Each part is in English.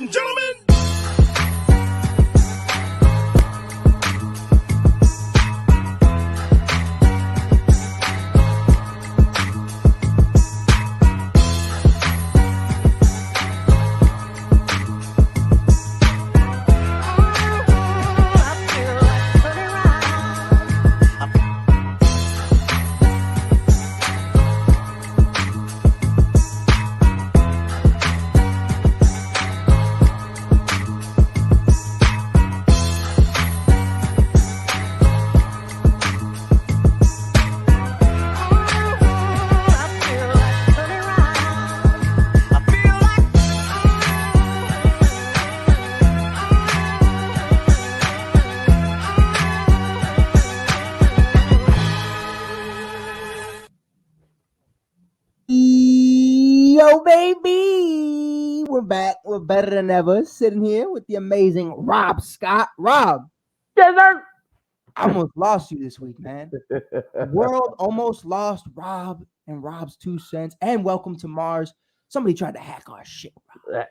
and gentlemen. Yo, baby, we're back. We're better than ever. Sitting here with the amazing Rob Scott. Rob, Yes, sir. I almost lost you this week, man. The world almost lost Rob and Rob's 2 cents. And welcome to Mars. Somebody tried to hack our shit.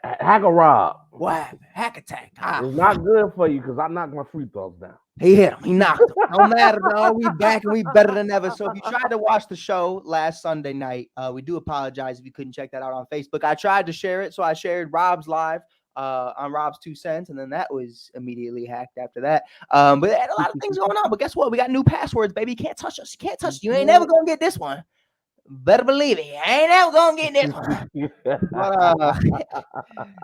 Hacker Rob. What happened? Hack attack. It's not good for you because I knocked my free throws down. He hit him. He knocked him. No matter, though. We back and we better than ever. So if you tried to watch the show last Sunday night, we do apologize if you couldn't check that out on Facebook. I tried to share it, so I shared Rob's live on Rob's 2 cents, and then that was immediately hacked after that. But there had a lot of things going on. But guess what? We got new passwords, baby. You can't touch us. You can't touch us. You ain't never gonna get this one. Better believe it. I ain't never gonna get this one. But,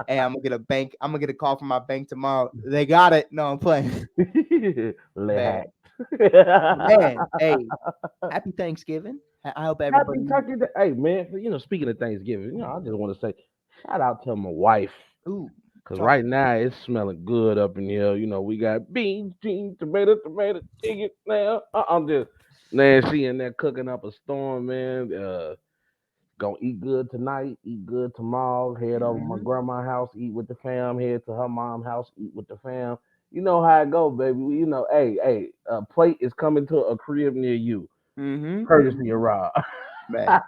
hey, I'm gonna get a bank. I'm gonna get a call from my bank tomorrow. They got it. No, I'm playing. Man. Man, hey, happy Thanksgiving. I hope everybody. Happy Turkey Day. Hey, man, speaking of Thanksgiving, I just want to say shout out to my wife. Ooh, because right now it's smelling good up in here. We got beans, tomato, chicken. Now I'm just, man, she in there cooking up a storm, man. Gonna eat good tonight, eat good tomorrow, head over to my grandma's house, eat with the fam, head to her mom's house, eat with the fam. You know how it go, baby. Hey, a plate is coming to a crib near you. Courtesy of Rob. Man,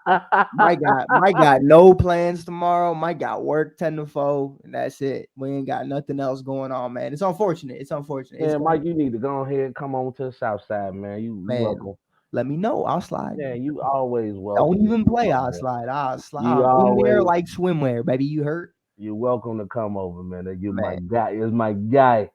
Mike got no plans tomorrow. Mike got work 10 to 4, and that's it. We ain't got nothing else going on, man. It's unfortunate. Yeah, Mike, you need to go ahead and come on to the south side, man. You welcome. Let me know. I'll slide. Yeah, you always welcome. Don't even play. I'll slide. I'm in there like swimwear, baby. You hurt? You're welcome to come over, man. You my guy. It's my guy.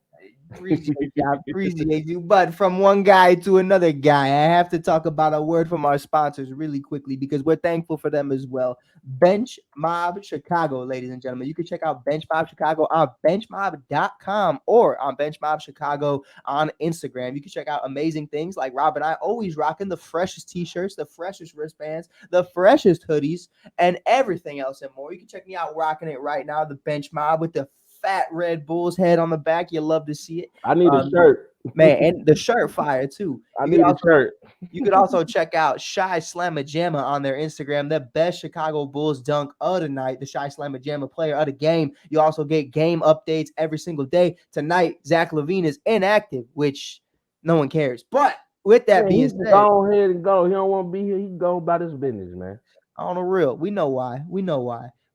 Appreciate you. But from one guy to another guy, I have to talk about a word from our sponsors really quickly because we're thankful for them as well. Bench Mob Chicago, ladies and gentlemen. You can check out Bench Mob Chicago on benchmob.com or on Bench Mob Chicago on Instagram. You can check out amazing things like Rob and I always rocking the freshest t-shirts, the freshest wristbands, the freshest hoodies, and everything else and more. You can check me out rocking it right now, the Bench Mob with the fat Red Bull's head on the back. You love to see it. I need a shirt. Man, and the shirt fire too. I need a shirt. You could also check out Shy Slamma Jamma on their Instagram, the best Chicago Bulls dunk of the night, the Shy Slamma Jamma player of the game. You also get game updates every single day. Tonight, Zach LaVine is inactive, which no one cares. But with that being said, go ahead and go. He don't want to be here. He can go about his business, man. On the real, we know why.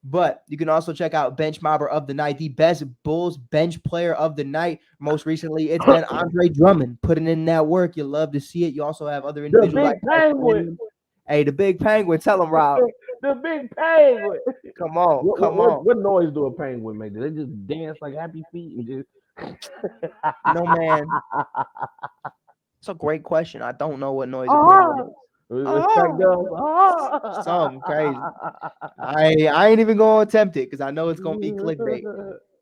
But you can also check out Bench Mobber of the Night, the best Bulls bench player of the night. Most recently, it's been Andre Drummond putting in that work. You love to see it. You also have other individuals like Penguin. Hey, the Big Penguin. Tell him, Rob. The Big Penguin. Come on. What noise do a penguin make? Do they just dance like Happy Feet and just? No, man. It's a great question. I don't know what noise a penguin makes. Something crazy. I ain't even gonna attempt it because I know it's gonna be clickbait.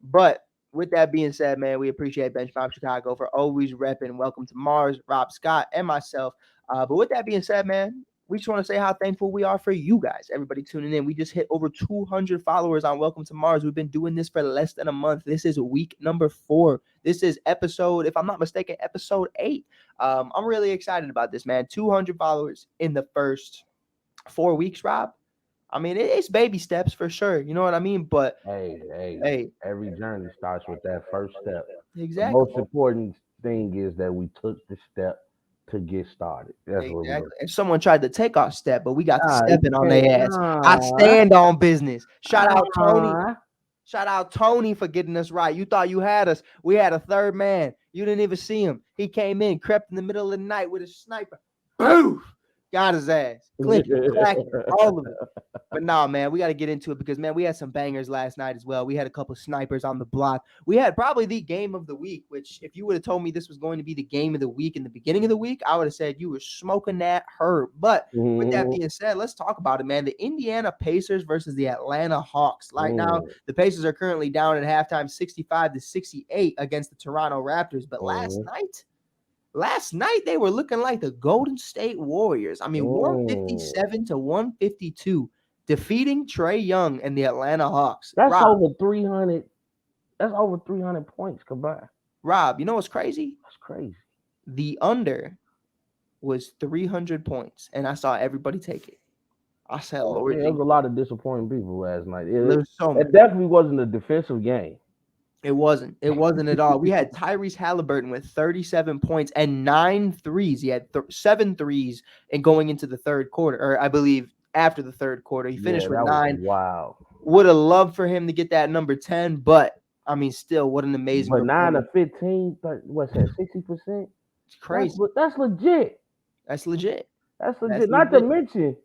But with that being said, man, we appreciate Bench Mob Chicago for always repping Welcome to Mars, Rob Scott, and myself. But with that being said, man, we just want to say how thankful we are for you guys, everybody tuning in. We just hit over 200 followers on Welcome to Mars. We've been doing this for less than a month. This is week number 4. This is episode, if I'm not mistaken, episode 8. I'm really excited about this, man. 200 followers in the first 4 weeks, Rob. I mean, it's baby steps for sure. You know what I mean? But hey, every journey starts with that first step. Exactly. The most important thing is that we took the step to get started. That's exactly. And someone tried to take our step, but we got stepping on their ass. I stand on business. Shout out Tony. Shout out Tony for getting us right. You thought you had us. We had a third man. You didn't even see him. He came in, crept in the middle of the night with a sniper. Boom! Got his ass. Clicking, clacking, all of it. But nah, man, we got to get into it because, man, we had some bangers last night as well. We had a couple snipers on the block. We had probably the game of the week, which if you would have told me this was going to be the game of the week in the beginning of the week, I would have said you were smoking that herb. But with that being said, let's talk about it, man. The Indiana Pacers versus the Atlanta Hawks. Right now, the Pacers are currently down at halftime 65-68 against the Toronto Raptors. But last night they were looking like the Golden State Warriors. I mean, 157-152. Defeating Trae Young and the Atlanta Hawks. That's Rob, over 300. That's over 300 points combined. Rob, you know what's crazy? That's crazy. The under was 300 points, and I saw everybody take it. I said, Lord, there was a lot of disappointing people last night. it Definitely wasn't a defensive game. It wasn't. It wasn't at all. We had Tyreese Haliburton with 37 points and 9 threes. He had 7 threes and going into the third quarter, or I believe after the third quarter. He finished with 9. Wow. Would have loved for him to get that number 10, but I mean, still, what an amazing. But 9 of 15, what's that, 60%? It's crazy. That's legit. That's legit. Not to mention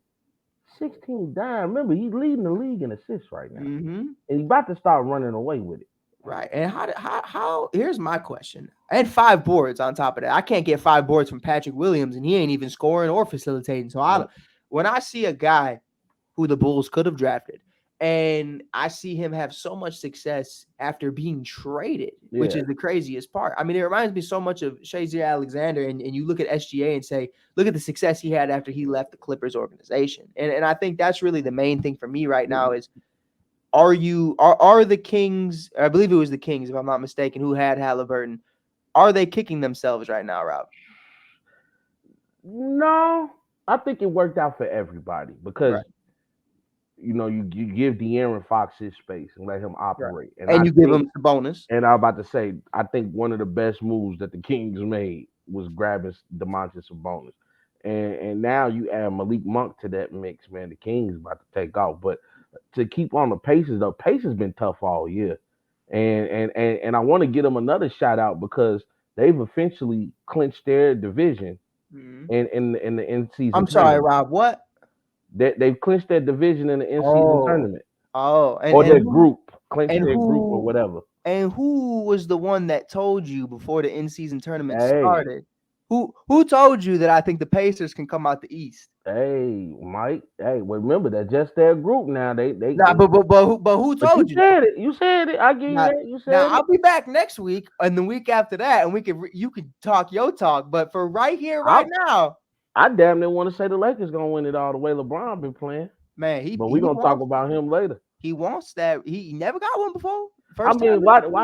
16 dime. Remember, he's leading the league in assists right now. And he's about to start running away with it. Right. And how here's my question. And 5 boards on top of that. I can't get 5 boards from Patrick Williams, and he ain't even scoring or facilitating. So when I see a guy who the Bulls could have drafted, and I see him have so much success after being traded, which is the craziest part. I mean, it reminds me so much of Shai Alexander, and you look at SGA and say, look at the success he had after he left the Clippers organization. And I think that's really the main thing for me right now is, are the Kings, I believe it was the Kings, if I'm not mistaken, who had Haliburton, are they kicking themselves right now, Rob? No, I think it worked out for everybody because you give De'Aaron Fox his space and let him operate. Right. And you give him the bonus. And I'm about to say, I think one of the best moves that the Kings made was grabbing Domantas Sabonis. And now you add Malik Monk to that mix, man. The Kings about to take off. But to keep on the Pacers, the Pacers been tough all year. And I want to give them another shout out because they've officially clinched their division in the in-season I'm sorry, Rob, what? They've clinched their division in the in-season tournament. Or their group. Clinched their group or whatever. And who was the one that told you before the in-season tournament started? Who told you that I think the Pacers can come out the East? Hey, Mike. Hey, remember that's just their group now. But who told you? You said it. I give you that. You said now it. I'll be back next week and the week after that, and you could talk your talk. But for right here, now, I damn near want to say the Lakers gonna win it all the way LeBron been playing. Man, but we're gonna talk about him later. He wants that. He never got one before. Why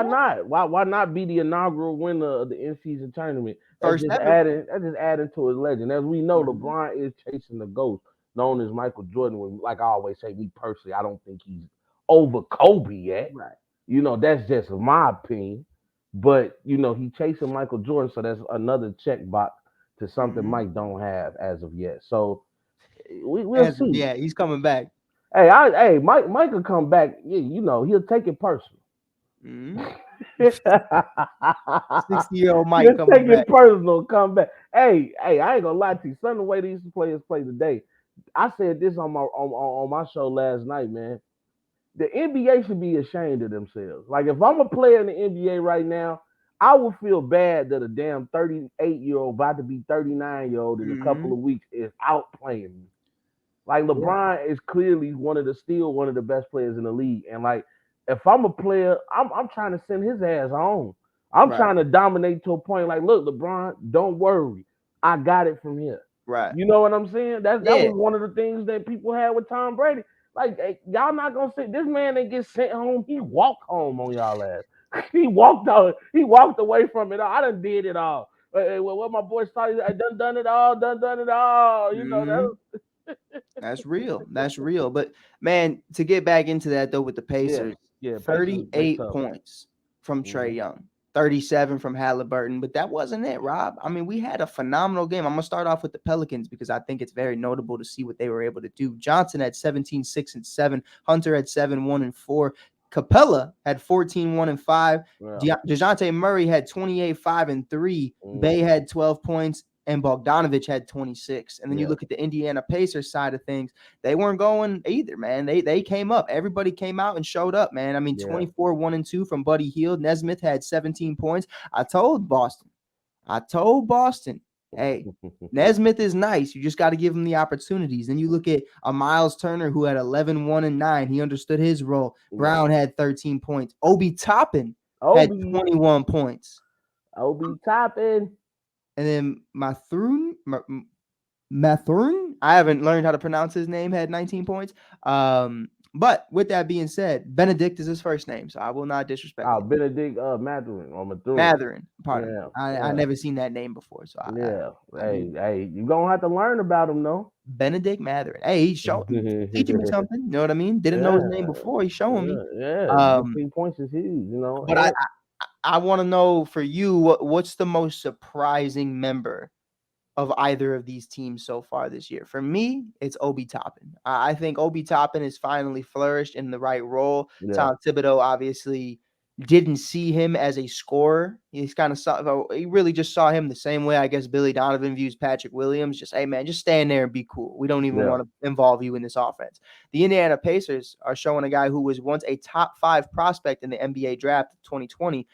not? Why not be the inaugural winner of the in-season tournament? That's just adding to his legend. As we know, LeBron is chasing the ghost, known as Michael Jordan. Like I always say, me personally, I don't think he's over Kobe yet. Right. That's just my opinion. But he's chasing Michael Jordan, so that's another check box to something Mike don't have as of yet. So we'll see. Yeah, he's coming back. Hey, Mike will come back. Yeah, he'll take it personal. 60-year-old Mike coming take back. It personal, come back. Hey, I ain't gonna lie to you. Son, the way these players play today, I said this on my show last night, man. The NBA should be ashamed of themselves. Like if I'm a player in the NBA right now, I would feel bad that a damn 38-year-old about to be 39-year-old in a couple of weeks is outplaying me. Like LeBron is clearly one of the best players in the league, and like. If I'm a player, I'm trying to send his ass home. I'm trying to dominate to a point like, look, LeBron, don't worry. I got it from here. Right. You know what I'm saying? That was one of the things that people had with Tom Brady. Like, hey, y'all not going to say, this man didn't get sent home. He walked home on y'all ass. He walked out. He walked away from it all. I done did it all. What my boy started, I done it all, done it all. You know, that's real. That's real. But, man, to get back into that, though, with the Pacers, 38 points from Trae Young, 37 from Haliburton. But that wasn't it, Rob. I mean, we had a phenomenal game. I'm going to start off with the Pelicans because I think it's very notable to see what they were able to do. Johnson had 17, 6, and 7. Hunter had 7, 1, and 4. Capella had 14, 1 and 5. Yeah. DeJounte Murray had 28, 5 and 3. Bay had 12 points. And Bogdanovich had 26. And then you look at the Indiana Pacers side of things, they weren't going either, man. They came up. Everybody came out and showed up, man. I mean, 24, 1 and 2 from Buddy Hield. Nesmith had 17 points. I told Boston, hey, Nesmith is nice. You just got to give him the opportunities. Then you look at a Miles Turner who had 11, 1 and 9. He understood his role. Brown had 13 points. Obi Toppin had 21 points. Obi Toppin. And then Mathurn, I haven't learned how to pronounce his name, had 19 points. But with that being said, Benedict is his first name, so I will not disrespect him. Benedict Mathurin or Mathurin. Mathurin, pardon. Yeah, I never seen that name before, so hey, you gonna have to learn about him though. Benedict Mathurin. Hey, he's teaching me something. You know what I mean? Didn't know his name before. He's showing me. Yeah, 15 points is huge, you know. But I want to know for you, what's the most surprising member of either of these teams so far this year? For me, it's Obi Toppin. I think Obi Toppin has finally flourished in the right role. Tom Thibodeau obviously didn't see him as a scorer. He really just saw him the same way I guess Billy Donovan views Patrick Williams. Just, hey man, just stand there and be cool. We don't even want to involve you in this offense. The Indiana Pacers are showing a guy who was once a top 5 prospect in the NBA draft of 2020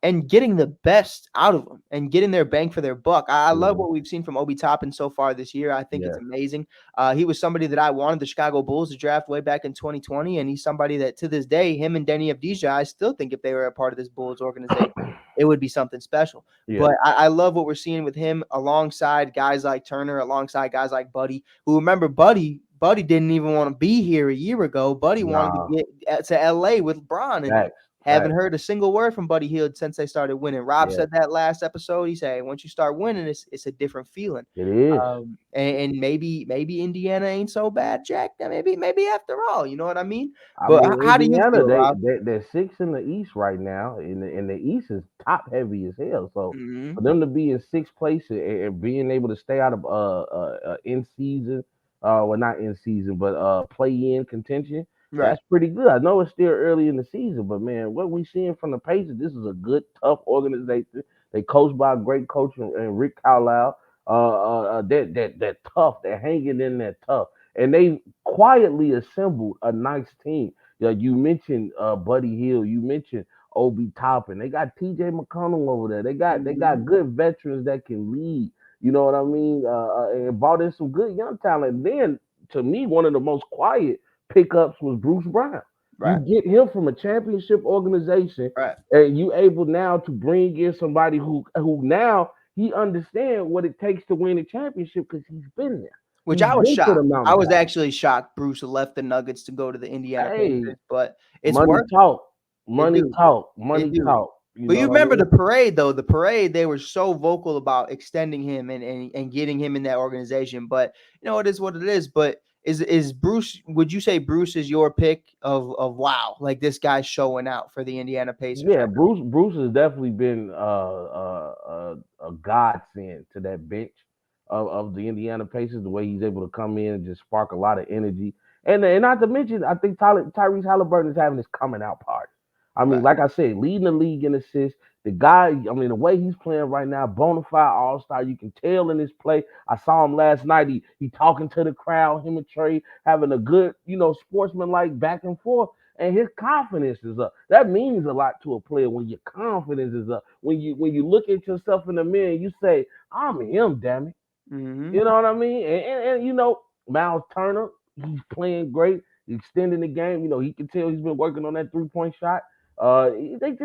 and getting the best out of them and getting their bang for their buck. I love what we've seen from Obi Toppin so far this year. I think it's amazing. He was somebody that I wanted the Chicago Bulls to draft way back in 2020, and he's somebody that to this day, him and Denny Avdija, I still think if they were a part of this Bulls organization, it would be something special. But I love what we're seeing with him alongside guys like Turner, alongside guys like Buddy, who remember Buddy didn't even want to be here a year ago. Buddy wanted to get to LA with LeBron, and haven't heard a single word from Buddy Hield since they started winning. Rob said that last episode. He said, once you start winning, it's a different feeling. It is. And maybe Indiana ain't so bad, Jack. Maybe after all, you know what I mean? But how do you feel, Rob? They're 6th in the East right now, and the East is top heavy as hell. So for them to be in 6th place and being able to stay out of in season, well not in season, but play in contention. That's pretty good. I know it's still early in the season, but man, what we seeing from the Pacers, this is a good, tough organization. They coached by a great coach and Rick Carlisle. They're tough. They're hanging in there tough, and they quietly assembled a nice team. You mentioned Buddy Hield. You mentioned Obi Toppin. They got T.J. McConnell over there. They got good veterans that can lead. You know what I mean? And brought in some good young talent. Then, to me, one of the most quiet pickups was Bruce Brown. You get him from a championship organization, and you able now to bring in somebody who now he understands what it takes to win a championship because he's been there. Which I was shocked. I was actually shocked Bruce left the Nuggets to go to the Indiana Pacers, but it's money talk. Money talk. But you remember the parade, though. The parade, they were so vocal about extending him and getting him in that organization. But it is what it is. But is Bruce? Would you say Bruce is your pick of wow? Like this guy's showing out for the Indiana Pacers. Yeah, Bruce has definitely been a godsend to that bench of the Indiana Pacers. The way he's able to come in and just spark a lot of energy, and not to mention, I think Tyreese Haliburton is having his coming out party. I mean, like I said, leading the league in assists. The guy, I mean, the way he's playing right now, bona fide all-star. You can tell in his play. I saw him last night. He talking to the crowd, him and Trae having a good, sportsman-like back and forth. And his confidence is up. That means a lot to a player when your confidence is up. When you look at yourself in the mirror and you say, I'm him, damn it. Mm-hmm. You know what I mean? And Miles Turner, he's playing great, extending the game. He can tell he's been working on that three-point shot. They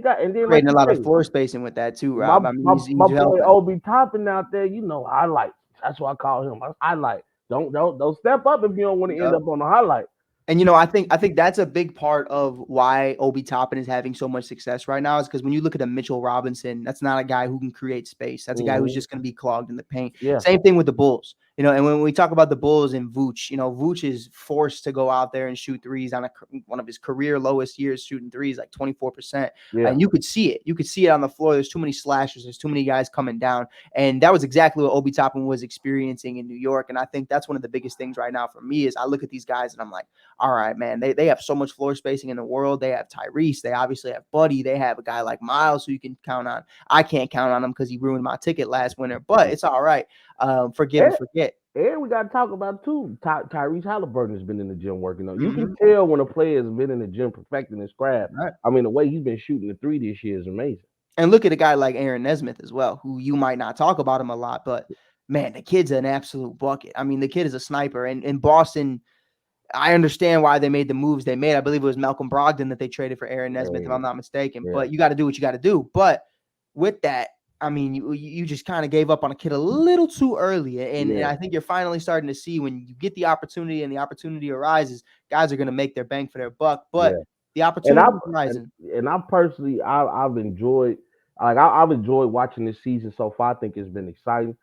got, and then creating a lot of floor spacing with that too, Rob. My boy Obi Toppin out there, highlight. That's what I call him. Highlight. Don't step up if you don't want to end up on the highlight. And I think that's a big part of why Obi Toppin is having so much success right now is because when you look at a Mitchell Robinson, that's not a guy who can create space. That's a guy who's just going to be clogged in the paint. Yeah. Same thing with the Bulls. And when we talk about the Bulls and Vooch, Vooch is forced to go out there and shoot threes on one of his career lowest years, shooting threes like 24%. Yeah, And you could see it. You could see it on the floor. There's too many slashers. There's too many guys coming down. And that was exactly what Obi Toppin was experiencing in New York. And I think that's one of the biggest things right now for me is I look at these guys and I'm like, all right, man, they have so much floor spacing in the world. They have Tyreese. They obviously have Buddy. They have a guy like Miles who you can count on. I can't count on him because he ruined my ticket last winter, but it's all right. Forgive and and, forget. and we got to talk about too. Tyrese Haliburton has been in the gym working on. You can Mm-hmm. tell when a player has been in the gym perfecting his craft. Right. I mean, the way he's been shooting the three this year is amazing. And look at a guy like Aaron Nesmith as well, who you might not talk about him a lot, but man, the kid's an absolute bucket. I mean, the kid is a sniper. And in Boston, I understand why they made the moves they made. I believe it was Malcolm Brogdon that they traded for Aaron Nesmith, if Hey, I'm not mistaken. yeah, But you got to do what you got to do. But with that, I mean, you just kind of gave up on a kid a little too early. And yeah, I think you're finally starting to see when you get the opportunity and the opportunity arises, guys are going to make their bang for their buck. But yeah. the And opportunity I've is and, rising. and I personally I've enjoyed I've enjoyed watching this season so far. I think it's been exciting,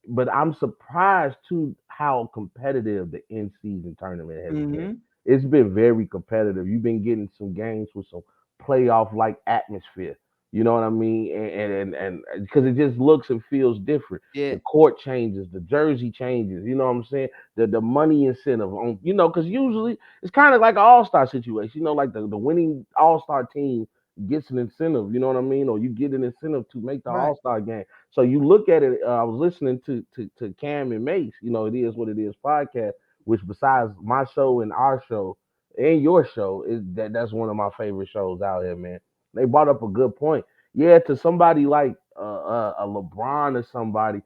but I'm surprised too how competitive the in season tournament has been. Mm-hmm. It's been very competitive. You've been getting some games with some playoff like atmosphere. You know what I mean? And because it just looks and feels different. Yeah. The court changes, the jersey changes. You know what I'm saying? The money incentive on because usually it's kind of like an all-star situation. Like the winning all-star team gets an incentive, you know what I mean? Or you get an incentive to make the Right. all-star game. So you look at it, I was listening to Cam and Mace, it is what it is podcast, which besides my show and our show and your show, is that's one of my favorite shows out here, man. They brought up a good point. Yeah, to somebody like a LeBron or somebody,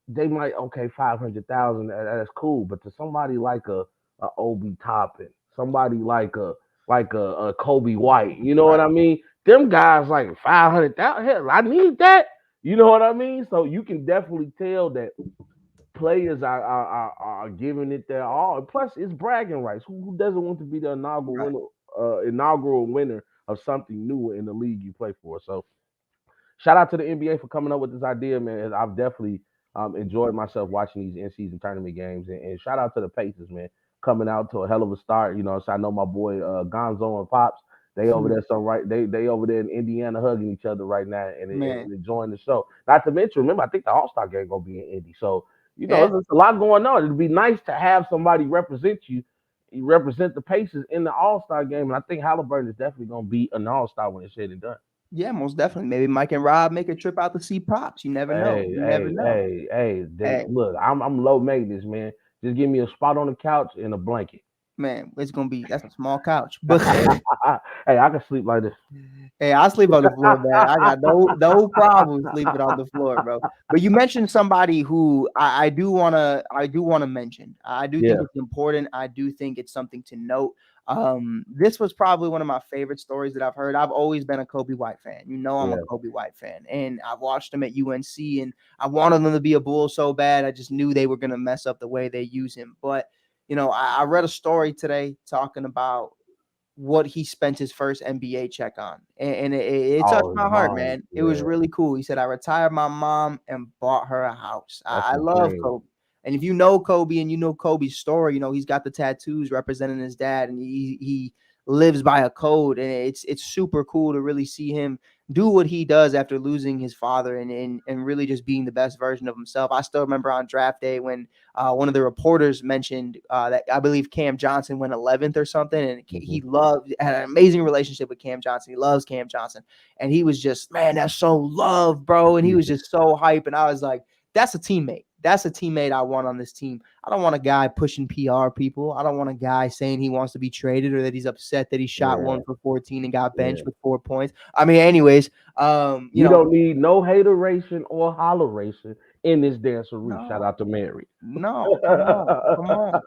they might, okay, 500,000, that's cool, but to somebody like a Obi Toppin, somebody like a Kobe White, you know what Right. I mean? Them guys like 500,000, hell, I need that. You know what I mean? So you can definitely tell that players are giving it their all. Plus, it's bragging rights. Who doesn't want to be the Right. inaugural winner of something new in the league you play for? So shout out to the NBA for coming up with this idea, man. I've definitely enjoyed myself watching these in-season tournament games, and shout out to the Pacers, man, coming out to a hell of a start. So I know my boy Gonzo and Pops. They over there, so right, they over there in Indiana hugging each other right now and Man. enjoying the show. Not to mention, remember, I think the All Star game gonna be in Indy, so Yeah. there's a lot going on. It'd be nice to have somebody represent you. You represent the Pacers in the All Star game, and I think Halliburton is definitely gonna be an All Star when it's said and done. Yeah, most definitely. Maybe Mike and Rob make a trip out to see Pops. You never know. Hey, You never hey, know. hey, hey! Hey, Look, I'm low maintenance, man. Just give me a spot on the couch and a blanket. man, that's a small couch. But Hey, I can sleep like this. hey, I sleep on the floor, man. I got no problem sleeping on the floor, bro. But you mentioned somebody who I do wanna mention. I do think Yeah, it's important. I do think it's something to note. This was probably one of my favorite stories that I've heard. I've always been a Kobe White fan. I'm a yeah. Kobe White fan, and I watched him at UNC, and I wanted them to be a Bull so bad. I just knew they were gonna mess up the way they use him. But I read a story today talking about what he spent his first NBA check on. And it touched Oh, his my heart, mom. man. It was Yeah, really cool. He said, I retired my mom and bought her a house. that's I his love dream. Kobe. And if you know Kobe and you know Kobe's story, he's got the tattoos representing his dad, and he lives by a code. And it's super cool to really see him do what he does after losing his father and really just being the best version of himself. I still remember on draft day when one of the reporters mentioned that I believe Cam Johnson went 11th or something, and Hmm. he had an amazing relationship with Cam Johnson. He loves Cam Johnson, and he was just, man, that's so love, bro. And he was just so hype, and I was like, that's a teammate. That's a teammate I want on this team. I don't want a guy pushing PR people. I don't want a guy saying he wants to be traded or that he's upset that he shot Yeah, one for 14 and got benched yeah. with 4 points. I mean, anyways, You don't need no hateration or holleration in this dancery. Shout no, out to Mary. no, come on, come on.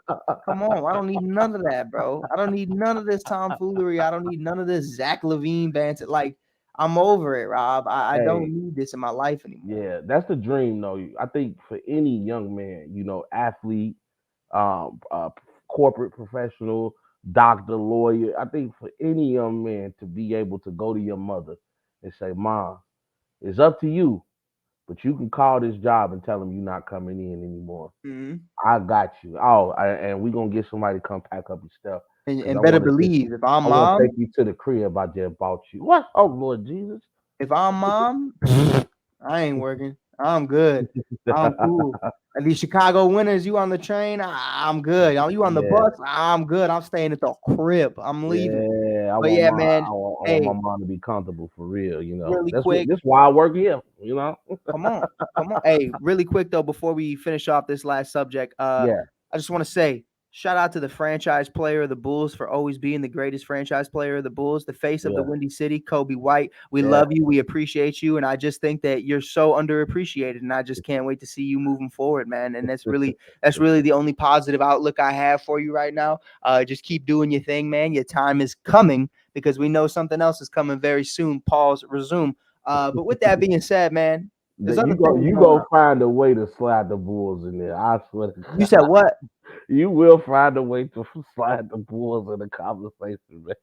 Come on, I don't need none of that, bro. I don't need none of this tomfoolery. I don't need none of this Zach Levine banter. Like, I'm over it, Rob. I don't Hey, need this in my life anymore. yeah, that's the dream, though. I think for any young man, athlete, uh, corporate professional, doctor, lawyer, I think for any young man to be able to go to your mother and say, "Mom, it's up to you, but you can call this job and tell them you're not coming in anymore. Mm-hmm. I got you. Oh, and we're gonna get somebody to come pack up your stuff because And better believe, I want to take you to the crib I just bought you. What? Oh Lord Jesus. if I'm mom, I ain't working. I'm good. I'm cool. And these Chicago winners, you on the train, I'm good. You on the Yeah, bus, I'm good. I'm staying at the crib. I'm leaving. yeah. But yeah, man. I want my Hey, mom to be comfortable for real. You know, really quick. this why I work here. You know. Come on. Come on. Hey, really quick though, before we finish off this last subject, Yeah, I just want to say shout out to the franchise player of the Bulls for always being the greatest franchise player of the Bulls, the face of the yeah. Windy City, Kobe White. We Yeah. love you. We appreciate you. And I just think that you're so underappreciated. And I just can't wait to see you moving forward, man. And that's really the only positive outlook I have for you right now. Just keep doing your thing, man. Your time is coming because we know something else is coming very soon. Pause, resume. But with that being said, man, there's other things You going on. go find a way to slide the Bulls in there. I swear to You God, said what? you will find a way to slide the Bulls in the conversation, man.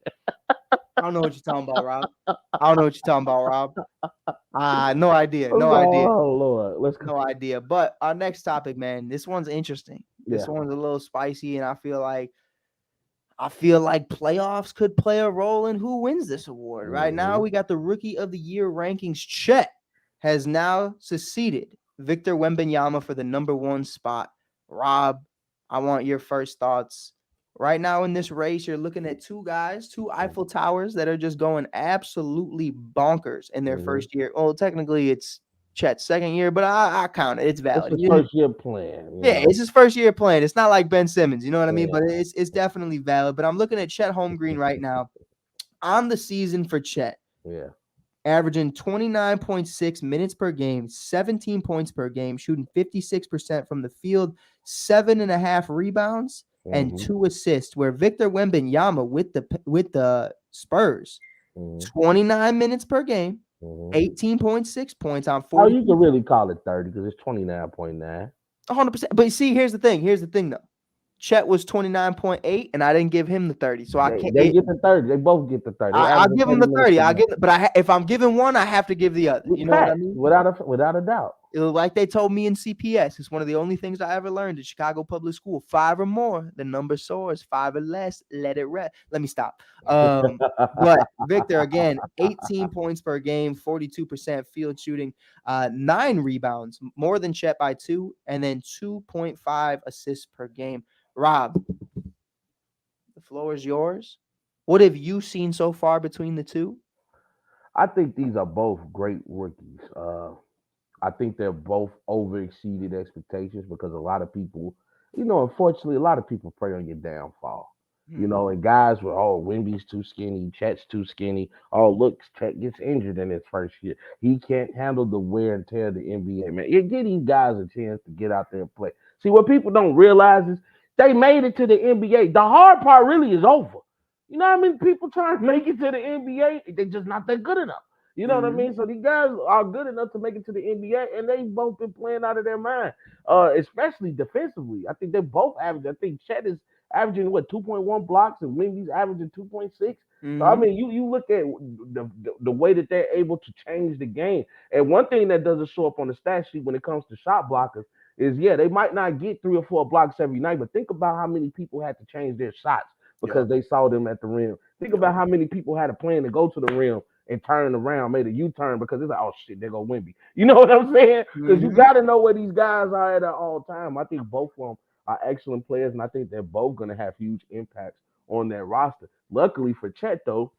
I don't know what you're talking about, Rob. I don't know what you're talking about, Rob. No idea. I'm No like, idea. oh Lord, let's go. No idea. But our next topic, man, this one's interesting. This Yeah. one's a little spicy, and I feel like playoffs could play a role in who wins this award. Right now, Mhm. we got the Rookie of the Year rankings. Chet has now succeeded Victor Wembanyama for the number one spot. Rob, I want your first thoughts. Right now in this race, you're looking at two guys, two Eiffel Towers that are just going absolutely bonkers in their Mhm. first year. Well, technically, it's Chet's second year, but I count it. It's It's valid. the first year plan, you Yeah, know. it's his first year playing. It's not like Ben Simmons, you know what I mean? Yeah. But it's definitely valid. But I'm looking at Chet Holmgreen right now on the season for Chet, Yeah. averaging 29.6 minutes per game, 17 points per game, shooting 56% from the field, 7.5 rebounds, and Mhm. 2 assists. Where Victor Wembanyama with the Spurs, Mhm. 29 minutes per game, Mhm. 18.6 points on Oh, you 42. can really call it 30 because it's 29.9. 100%. But see, here's the thing. Here's the thing, though. Chet was 29.8, and I didn't give him the 30. So I can't. They get the 30. They both get the 30. They I'll average give him 30 the minutes 30. a I'll game. give, but if I'm giving one, I have to give the other. You know what I Facts, mean? without a doubt. Like they told me in CPS, it's one of the only things I ever learned at Chicago Public School. 5 or more, the number soars. 5 or less, let it rest. Let me stop. But Victor again, 18 points per game, 42% field shooting, 9 rebounds, more than Chet by 2, and then 2.5 assists per game. Rob, the floor is yours. What have you seen so far between the two? I think these are both great rookies. I think they're both over exceeded expectations because a lot of people, unfortunately, a lot of people prey on your downfall. Mhm. And guys were, oh, Wemby's too skinny, Chet's too skinny. Oh, look, Chet gets injured in his first year. He can't handle the wear and tear of the NBA, man. You give these guys a chance to get out there and play. See, what people don't realize is they made it to the NBA. The hard part really is over. You know what I mean? People trying to make it to the NBA, they're just not that good enough. You know what I Mhm. mean? So these guys are good enough to make it to the NBA, and they've both been playing out of their mind, especially defensively. I think they're both average. I think Chet is averaging 2.1 blocks, and Wemby's averaging 2.6. So I Mhm. mean, you look at the way that they're able to change the game, and one thing that doesn't show up on the stat sheet when it comes to shot blockers is they might not get 3 or 4 blocks every night, but think about how many people had to change their shots Yep. because they saw them at the rim. Think Yep. about how many people had a plan to go to the rim and turned around, made a U-turn because it's like, oh shit, there go Wemby. You know what I'm saying? Because you Mhm. got to know where these guys are at all time. I think both of them are excellent players, and I think they're both going to have huge impacts on their roster. Luckily for Chet, though,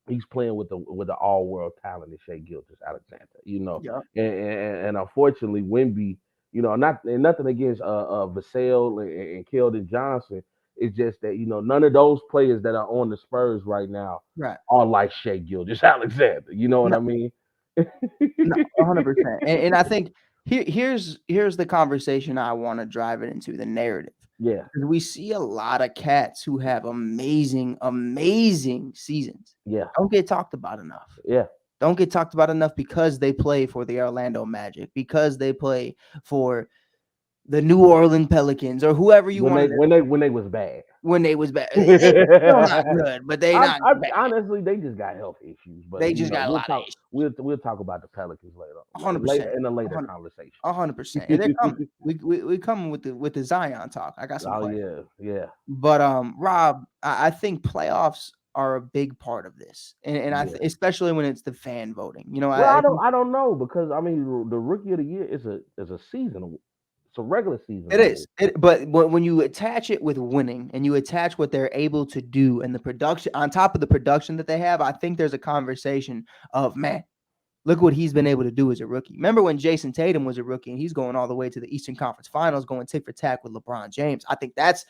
he's playing with the all world talent of Shea Gilgeous Alexander, Yep. and unfortunately Wemby, nothing against Vassell and Keldon Johnson. It's just that none of those players that are on the Spurs right now Right. are like Shea Gilgeous Alexander. You know what No, I mean? no, 100%. And I think here's the conversation I want to drive it into the narrative. Yeah, Because we see a lot of cats who have amazing, amazing seasons. yeah, Don't get talked about enough. yeah. Don't get talked about enough because they play for the Orlando Magic, because they play for the New Orleans Pelicans or whoever you when they wanted to, when they when they was bad. when they was bad. They still not good, but they not I bad. honestly, they just got health issues, but They just got a we'll lot of talk. issues. We'll talk about the Pelicans later, 100%. later in a later conversation. 100%. And they're coming. We coming with the Zion talk. I got some Oh questions. yeah, yeah, But Rob, I think playoffs are a big part of this, and yeah. especially when it's the fan voting. You know, Well, I think I don't know because I mean the rookie of the year is a season, it's a regular season it is. award. But when you attach it with winning and you attach what they're able to do and the production on top of the production that they have, I think there's a conversation of man. Look what he's been able to do as a rookie. Remember when Jason Tatum was a rookie and he's going all the way to the Eastern Conference Finals, going tick for tack with LeBron James. I think that's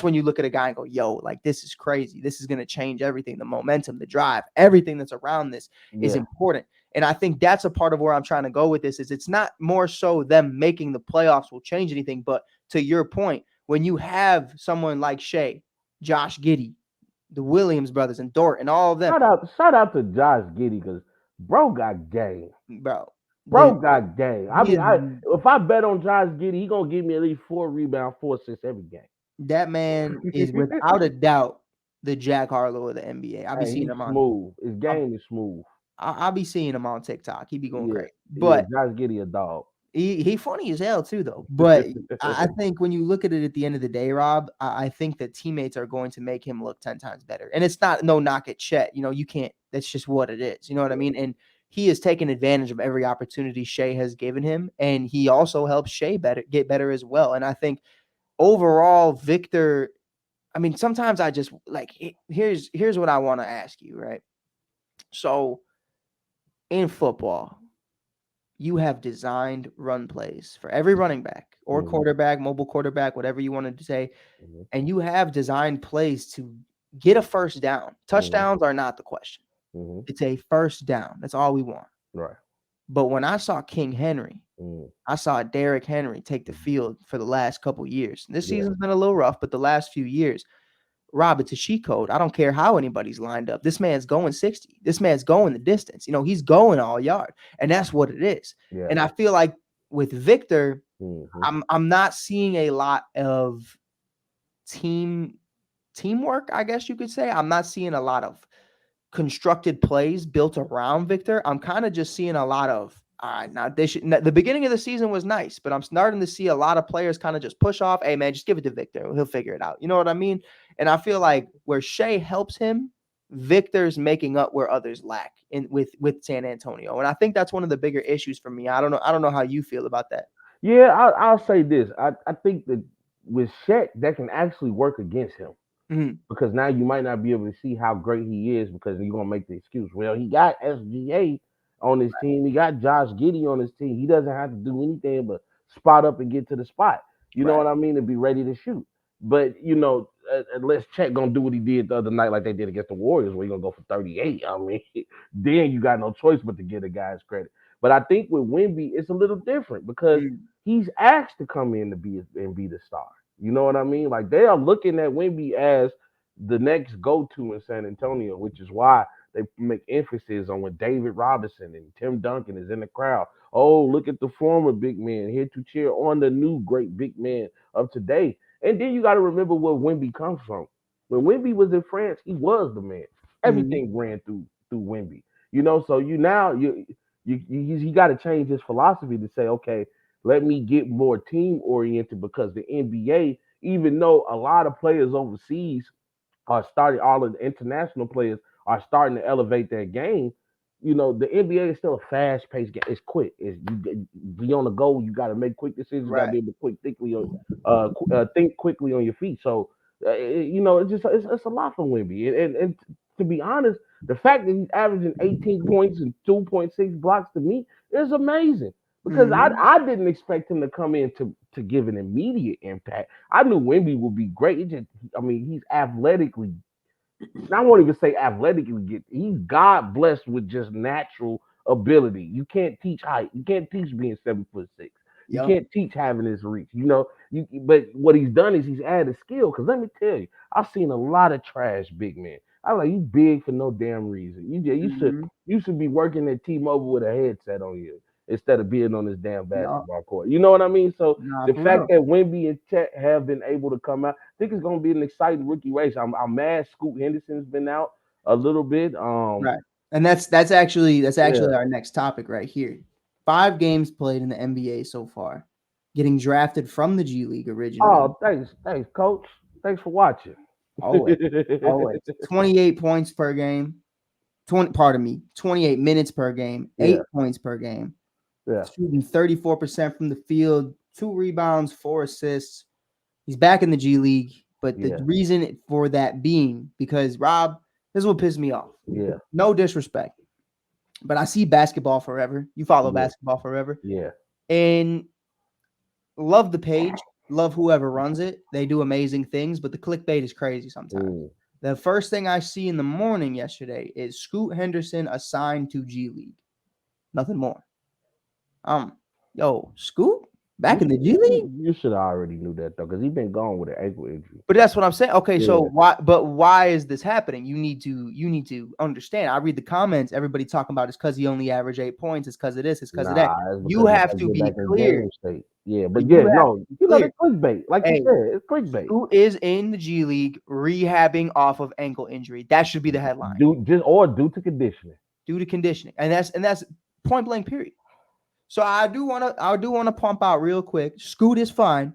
when you look at a guy and go, "Yo, like this is crazy. This is going to change everything. The momentum, the drive, everything that's around this is Yeah, important." And I think that's a part of where I'm trying to go with this. Is it's not more so them making the playoffs will change anything, but to your point, when you have someone like Shea, Josh Giddey, the Williams brothers, and Dort, and all of them, shout out to Josh Giddey because bro got game. bro, Bro got game. I he mean, is if I bet on Josh Giddey, he gonna give me at least 4 rebounds, 4 assists every game. that man is without a doubt the Jack Harlow of the NBA. I'll be Hey, seeing he's him on. smooth. His I'll, game is smooth. I'll be seeing him on TikTok. He be going Yeah, crazy, yeah. but Josh Giddey a dog. he funny as hell too, though. But I think when you look at it at the end of the day, Rob, I think that teammates are going to make him look 10 times better. And it's not no knock at Chet. You know, you can't. That's just what it is. You know what I mean? And he has taken advantage of every opportunity Shea has given him, and he also helps Shea get better as well. And I think overall, Victor. I mean, sometimes I just like here's what I want to ask you, right? So in football, you have designed run plays for every running back or Mhm, quarterback, mobile quarterback, whatever you wanted to say, mhm, and you have designed plays to get a first down. mhm, Touchdowns are not the question. mhm. It's a first down. That's all we want. Right. But when I saw King Henry, Mhm, I saw Derrick Henry take the mhm. field for the last couple years. This Yeah. season's been a little rough, but the last few years, Rob, it's a cheat code. I don't care how anybody's lined up. This man's going 60. This man's going the distance. You know, he's going all yard. And that's what it is. Yeah. And I feel like with Victor, Mhm, I'm not seeing a lot of team teamwork, I guess you could say. I'm not seeing a lot of constructed plays built around Victor. I'm kind of just seeing a lot of all right, now they should. The beginning of the season was nice, but I'm starting to see a lot of players kind of just push off. Hey man, just give it to Victor. He'll figure it out. You know what I mean? And I feel like where Shea helps him, Victor's making up where others lack in with San Antonio. And I think that's one of the bigger issues for me. I don't know how you feel about that. Yeah, I'll say this. I think that with Shaq, that can actually work against him Mhm. because now you might not be able to see how great he is because you're gonna make the excuse. Well, he got SGA on his team. He got Josh Giddey on his team. He doesn't have to do anything but spot up and get to the spot. You know Right. what I mean? To be ready to shoot. But unless Chet gonna do what he did the other night, like they did against the Warriors, where he gonna go for 38. I mean, then you got no choice but to give the guys credit. But I think with Wemby, it's a little different because Mm. he's asked to come in to be the star. You know what I mean? Like they are looking at Wemby as the next go-to in San Antonio, which is why they make emphasis on when David Robinson and Tim Duncan is in the crowd. Oh, look at the former big man here to cheer on the new great big man of today. And then you got to remember where Wemby comes from. When Wemby was in France, he was the man. Mhm. Everything ran through Wemby. So you now you got to change his philosophy to say, okay, let me get more team oriented because the NBA, even though a lot of players overseas are starting, all of the international players are starting to elevate their game. The NBA is still a fast paced game. It's quick. It's you be on the go. You got to make quick decisions. You got to Right. be able to think quickly on your feet. So it's a lot for Wemby. And to be honest, the fact that he's averaging 18 points and 2.6 blocks to me is amazing because I Mhm. I didn't expect him to come in to give an immediate impact. I knew Wemby would be great. I mean, he's athletically. I won't even say athletically. He's God blessed with just natural ability. You can't teach height. You can't teach being 7'6". You Yep. can't teach having his reach. But what he's done is he's added skill. Because let me tell you, I've seen a lot of trash big men. I like you big for no damn reason. You should Mhm. you should be working at T-Mobile with a headset on you. instead of being on this damn No, basketball court. You know what I mean? So nah, the for fact real. that Wemby and Chet have been able to come out, I think it's going to be an exciting rookie race. I'm mad Scoot Henderson's been out a little bit. Right. And that's actually Yeah. our next topic right here. 5 games played in the NBA so far. Getting drafted from the G League originally. Oh, thanks, coach. Thanks for watching. Always. Always. 28 points per game. 28 minutes per game, Yeah, 8 points per game. yeah, Shooting 34% from the field, 2 rebounds, 4 assists. He's back in the G League, but the yeah, reason for that being because Rob, this is what pissed me off. yeah, No disrespect, but I see basketball forever. You follow yeah, basketball forever, yeah. and love the page, love whoever runs it. They do amazing things, but the clickbait is crazy sometimes. Mm. The first thing I see in the morning yesterday is Scoot Henderson assigned to G League. Nothing more. Um, yo, Scoot back in the G League? You should have already knew that though, because he's been gone with an ankle injury. But that's what I'm saying. Okay, so Yeah. why is this happening? You need to understand. I read the comments, everybody talking about it's because he only averaged 8 points, it's because of this, it's because of that. Nah, it's You because he have got to to get be back in clear. game state. Yeah, but You yeah, have no, to be you know clear. the clickbait, like you Hey, said, it's clickbait. who is in the G League rehabbing off of ankle injury? That should be the headline. Due to conditioning. Due to conditioning. And that's point blank period. So I do want to pump out real quick. Scoot is fine.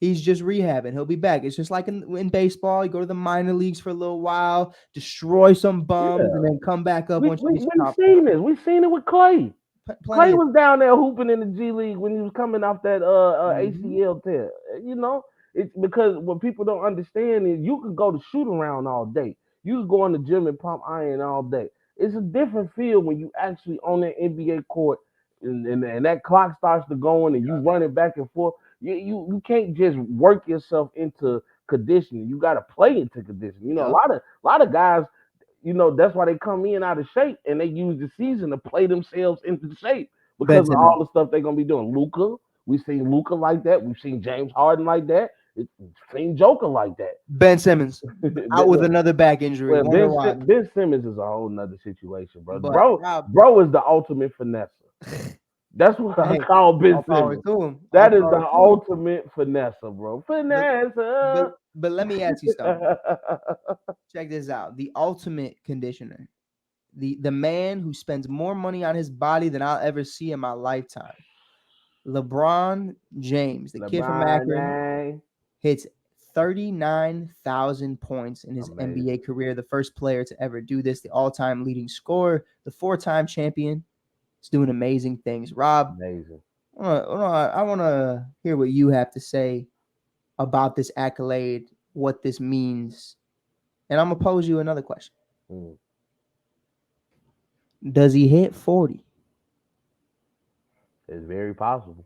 He's just rehabbing. He'll be back. It's just like in baseball. You go to the minor leagues for a little while, destroy some bums, and Yeah, then come back up we once you we reach we the top four. seen this. We seen it with Clay. Plenty Clay of. was down there hooping in the G League when he was coming off that Mhm. ACL tear. You know, it's because what people don't understand is you can go to shoot around all day. You can go in the gym and pump iron all day. It's a different feel when you actually on that NBA court and that clock starts to going and you running back and forth. You can't just work yourself into conditioning. You got to play into conditioning. You know, Yup. a lot of guys, you know, that's why they come in out of shape and they use the season to play themselves into shape Ben because of Simmons. all the stuff they're gonna be doing. Luca, we've seen Luca like that. We've seen James Harden like that. We've seen Joker like that. Ben Simmons out with Well, another back injury. Wonder why. Ben Simmons is a whole nother situation, bro. But Rob, Bro is the ultimate finesse. That's what I hey, call Ben all power Simmons. to him. All That is the power to him. ultimate finesse, bro. But Finesse. but let me ask you something. Check this out. The ultimate conditioner. The man who spends more money on his body than I'll ever see in my lifetime. LeBron James, the kid from LeBron Akron, James. hits 39,000 points in his Amazing. NBA career. The first player to ever do this, the all-time leading scorer, the 4-time champion. He's doing amazing things. Rob, Amazing. I want to hear what you have to say about this accolade, what this means. And I'm going to pose you another question. Mm. Does he hit 40? It's very possible.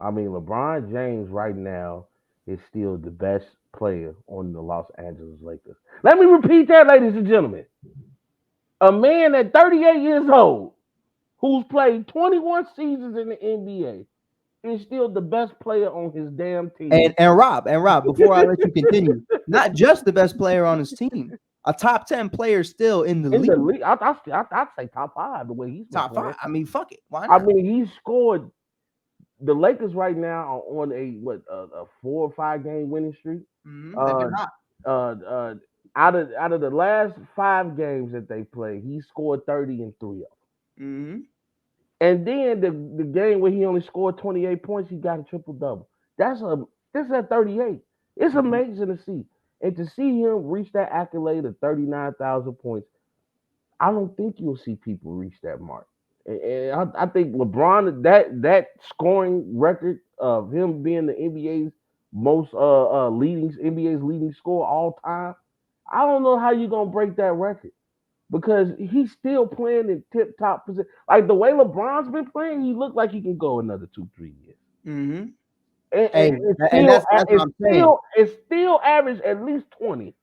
I mean, LeBron James right now is still the best player on the Los Angeles Lakers. Let me repeat that, ladies and gentlemen. A man at 38 years old who's played 21 seasons in the NBA is still the best player on his damn team. And Rob, before I let you continue, not just the best player on his team, a top 10 player still in the In the league. league, I'd say top five the way he's been Top playing. 5. I mean, fuck it. Why I not? mean, he scored. The Lakers right now are on a 4 or 5 game winning streak. They've Uh, been hot. uh, out of the last 5 games that they played, he scored 30 in 3 of them. Mm-hmm. And then the game where he only scored 28 points, he got a triple double. This at 38. It's amazing to see. And to see him reach that accolade of 39,000 points, I don't think you'll see people reach that mark. And I think LeBron that scoring record of him being the NBA's leading scorer all time. I don't know how you're gonna break that record because he's still playing in tip top position. Like the way LeBron's been playing, he looked like he can go another 2 3 years. Mm-hmm. And Hey, and that's what I'm saying. it's still average at least 20.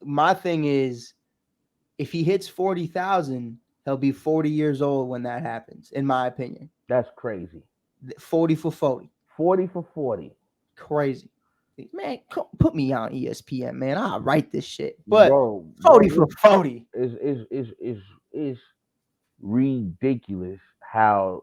My thing is, if he hits 40,000, he'll be 40 years old when that happens, in my opinion. That's crazy. 40 for 40. 40 for 40. Crazy. Man, put me on ESPN, man. I'll write this shit. But Bro, 40 for 40. is ridiculous how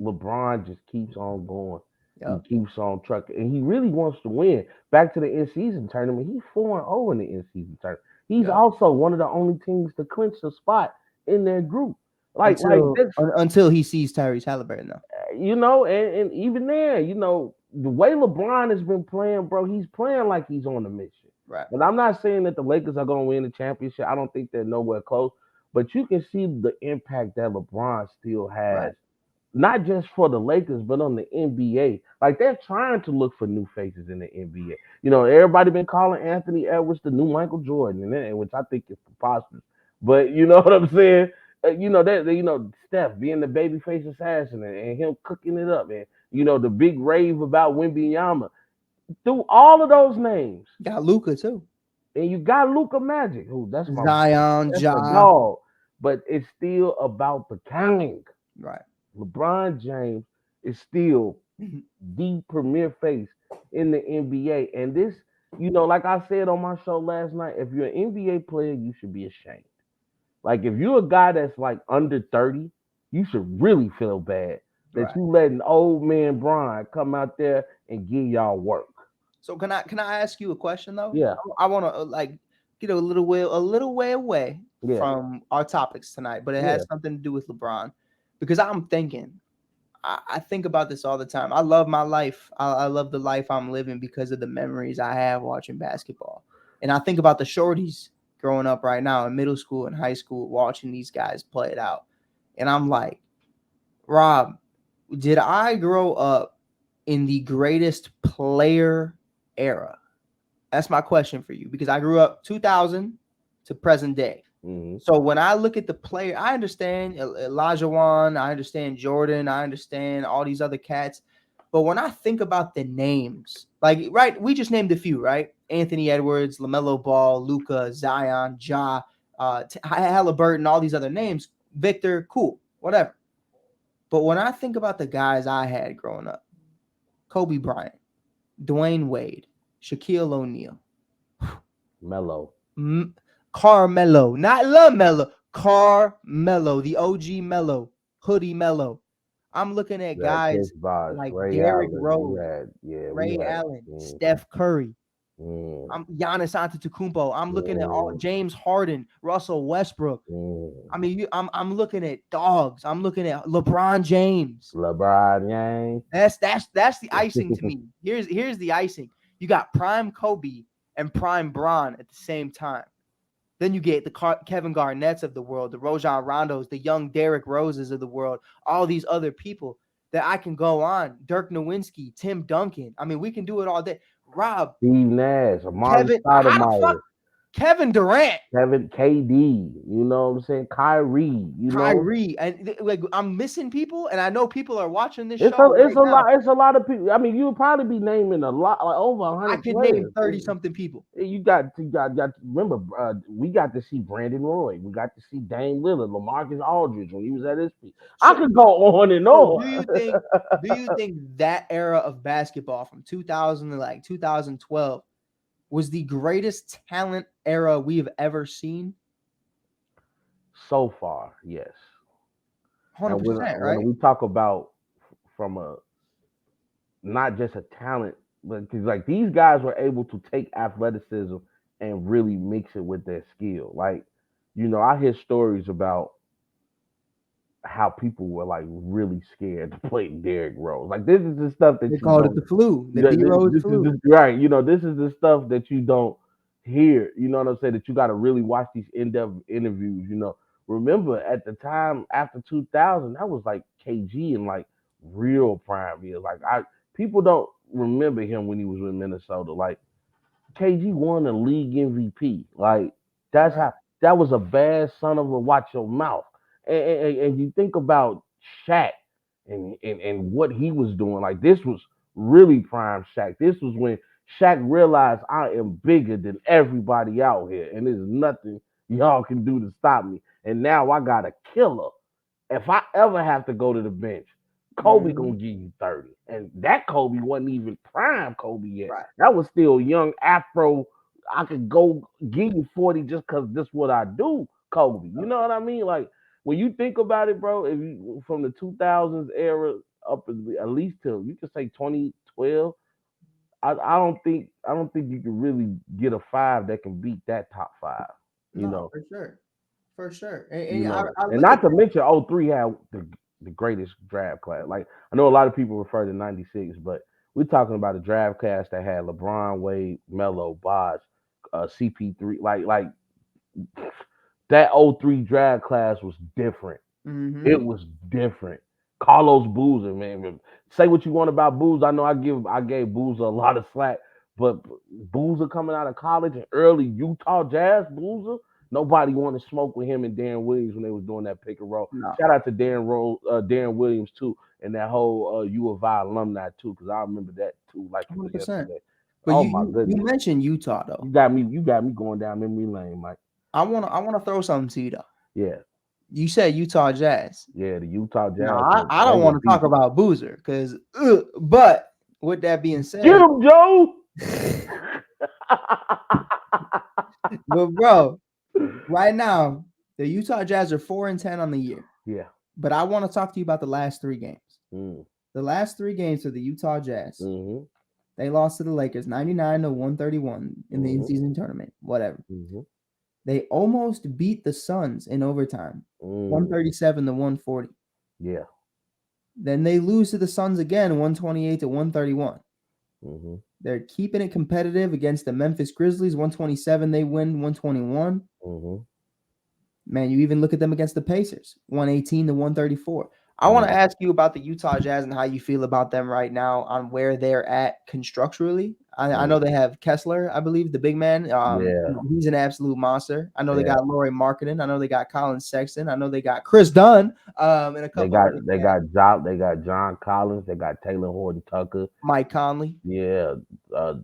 LeBron just keeps on going. He Yep. keeps on trucking, and he really wants to win. Back to the in-season tournament, he's 4-0 in the in-season tournament. He's Yep. also one of the only teams to clinch the spot in their group. Like Until this, until he sees Tyrese Haliburton, though. and even there, the way LeBron has been playing, bro, he's playing like he's on a mission. Right. And I'm not saying that the Lakers are going to win the championship. I don't think they're nowhere close. But you can see the impact that LeBron still Right. has, not just for the Lakers, but on the NBA. Like they're trying to look for new faces in the NBA. Everybody been calling Anthony Edwards the new Michael Jordan, which I think is preposterous. But you know what I'm saying? Steph being the babyface assassin and him cooking it up, and the big rave about Wemby. Through all of those names, Got Luca too. and you got Luca Magic, who Zion, that's my Ja. dog. But it's still about the king. Right. LeBron James is still Mhm. the premier face in the NBA. And this, like I said on my show last night, if you're an NBA player, you should be ashamed. Like if you're a guy that's like under 30, you should really feel bad that Right. you letting old man Brian come out there and give y'all work. So can I ask you a question though? Yeah, I want to like get a little way away yeah, from our topics tonight, but it yeah. has something to do with LeBron because I'm thinking. I think about this all the time. I love my life. I love the life I'm living because of the memories I have watching basketball. And I think about the shorties growing up right now in middle school and high school watching these guys play it out. And I'm like, Rob, did I grow up in the greatest player era? That's my question for you because I grew up 2000 to present day. Mm-hmm. So when I look at the player, I understand Elijah Wan, I understand Jordan, I understand all these other cats. But when I think about the names, like right, we just named a few, right? Anthony Edwards, LaMelo Ball, Luca, Zion, Ja, Halliburton, all these other names, Victor, cool, whatever. But when I think about the guys I had growing up, Kobe Bryant, Dwayne Wade, Shaquille O'Neal, Mellow. Carmelo, not LaMelo, Carmelo, the OG Melo, Hoodie Melo. I'm looking at Yeah, Chris guys Bosh, like Ray Derrick Allen. Rose, We Ray had. Allen, Steph Curry. Mm, I'm Giannis Antetokounmpo. I'm looking at all mm, James Harden, Russell Westbrook. mm. I mean, I'm looking at dogs. I'm looking at LeBron James. LeBron James. That's the icing to me. Here's the icing. You got prime Kobe and prime Bron at the same time. Then you get the Kevin Garnett's of the world, the Rajon Rondos, the young Derrick Roses of the world, all these other people that I can go on. Dirk Nowitzki, Tim Duncan. I mean, we can do it all day. Rob, Steve Nash. Amari Kevin, how the fuck? Stoudemire. Kevin Durant, Kevin KD. You know what I'm saying? Kyrie. Kyrie, and like I'm missing people, and I know people are watching this It's a show it's right a now. lot. It's a lot of people. I mean, you would probably be naming a lot, like over I 100 could name players. 30 something people. You got. Remember, we got to see Brandon Roy. We got to see Dame Lillard, LaMarcus Aldridge when he was at his peak. I So, could go on and so on. do you think that era of basketball from 2000 to like 2012 was the greatest talent era we've ever seen? So far, yes. And when 100%, when right? we talk about from a not just a talent, but because like these guys were able to take athleticism and really mix it with their skill. Like, I hear stories about how people were like really scared to play Derrick Rose. Like this is the stuff They that you called it don't. the flu, the Th- D th- Rose This is flu. this, right. This is the stuff that you don't hear. You know what I'm saying? That you got to really watch these in-depth interviews. Remember at the time after 2000, that was like KG and like real prime years. Like people don't remember him when he was in Minnesota. Like KG won a league MVP. Like that's Right. how that was a bad son of a watch your mouth. And you think about Shaq and what he was doing. Like this was really prime Shaq. This was when Shaq realized I am bigger than everybody out here, and there's nothing y'all can do to stop me. And now I got a killer. If I ever have to go to the bench, Kobe gonna Mhm. give you 30. And that Kobe wasn't even prime Kobe yet. Right. That was still young Afro. I could go give you 40 just because this what I do, Kobe. You know what I mean? Like when you think about it, bro, if you from the 2000s era up at least till you can say 2012. I don't think you can really get a five that can beat that top five. You No, know, for sure. I and look at not to mention '03 had the greatest draft class. Like I know a lot of people refer to '96, but we're talking about a draft class that had LeBron, Wade, Melo, Bosh, CP3. Like that '03 draft class was different. mm-hmm. It was different. Carlos Boozer, man. Say what you want about Boozer. I know I gave Boozer a lot of slack, but Boozer coming out of college and early Utah Jazz Boozer, nobody wanted to smoke with him and Darren Williams when they was doing that pick and roll. No, Shout out to Darren Williams too, and that whole U of I alumni too, because I remember that too, like it was 100%. yesterday. But Oh you my you you goodness, mentioned Utah though. you got me going down memory lane, Mike. I wanna throw something to you though. Yeah, You said Utah Jazz. yeah, the Utah No, Jazz, I they don't were want to talk beasting. about Boozer because, but with that being Get said, him, Joe. but bro, right now the Utah Jazz are 4-10 on the year. Yeah. But I want to talk to you about the last 3 games. Mm. The last 3 games for the Utah Jazz, Mm-hmm. they lost to the Lakers 99-131 in the Mm-hmm. in-season tournament. Whatever. Mm-hmm. They almost beat the Suns in overtime, Mm. 137-140. Yeah. Then they lose to the Suns again, 128-131. Mm-hmm. They're keeping it competitive against the Memphis Grizzlies, 127. They win 121. Mm-hmm. Man, you even look at them against the Pacers, 118-134. I want to Mm. ask you about the Utah Jazz and how you feel about them right now on where they're at constructurally. I know Mm. they have Kessler, I believe, the big man. Yeah. He's an absolute monster. I know they Yeah. got Laurie Marketing. I know they got Colin Sexton. I know they got Chris Dunn, and a They couple got other they cats. got John they got John Collins. They got Taylor Horton Tucker. Mike Conley. Yeah. Uh,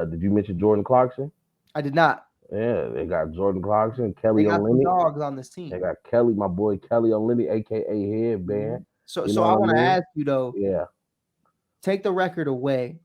did you mention Jordan Clarkson? I did not. Yeah. They got Jordan Clarkson, They Kelly got some Olynyk. dogs on this They team. got Kelly, my boy Kelly Olynyk, aka Headband. Mhm. So, You so know I what I want to mean? ask you though, Yeah. take the record away.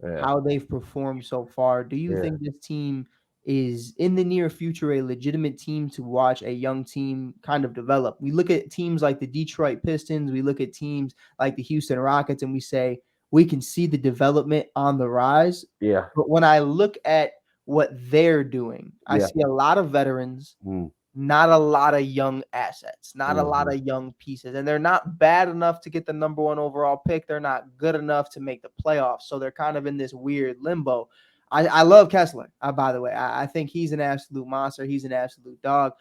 Yeah. How they've performed so far. Do you Yeah. think this team is in the near future a legitimate team to watch a young team kind of develop? We look at teams like the Detroit Pistons, we look at teams like the Houston Rockets, and we say we can see the development on the rise. Yeah. But when I look at what they're doing, I Yeah. see a lot of veterans, Mm. not a lot of young assets, not a lot Mm-hmm. of young pieces. And they're not bad enough to get the number 1 overall pick. They're not good enough to make the playoffs. So they're kind of in this weird limbo. I love Kessler, by the way. I think he's an absolute monster. He's an absolute dog.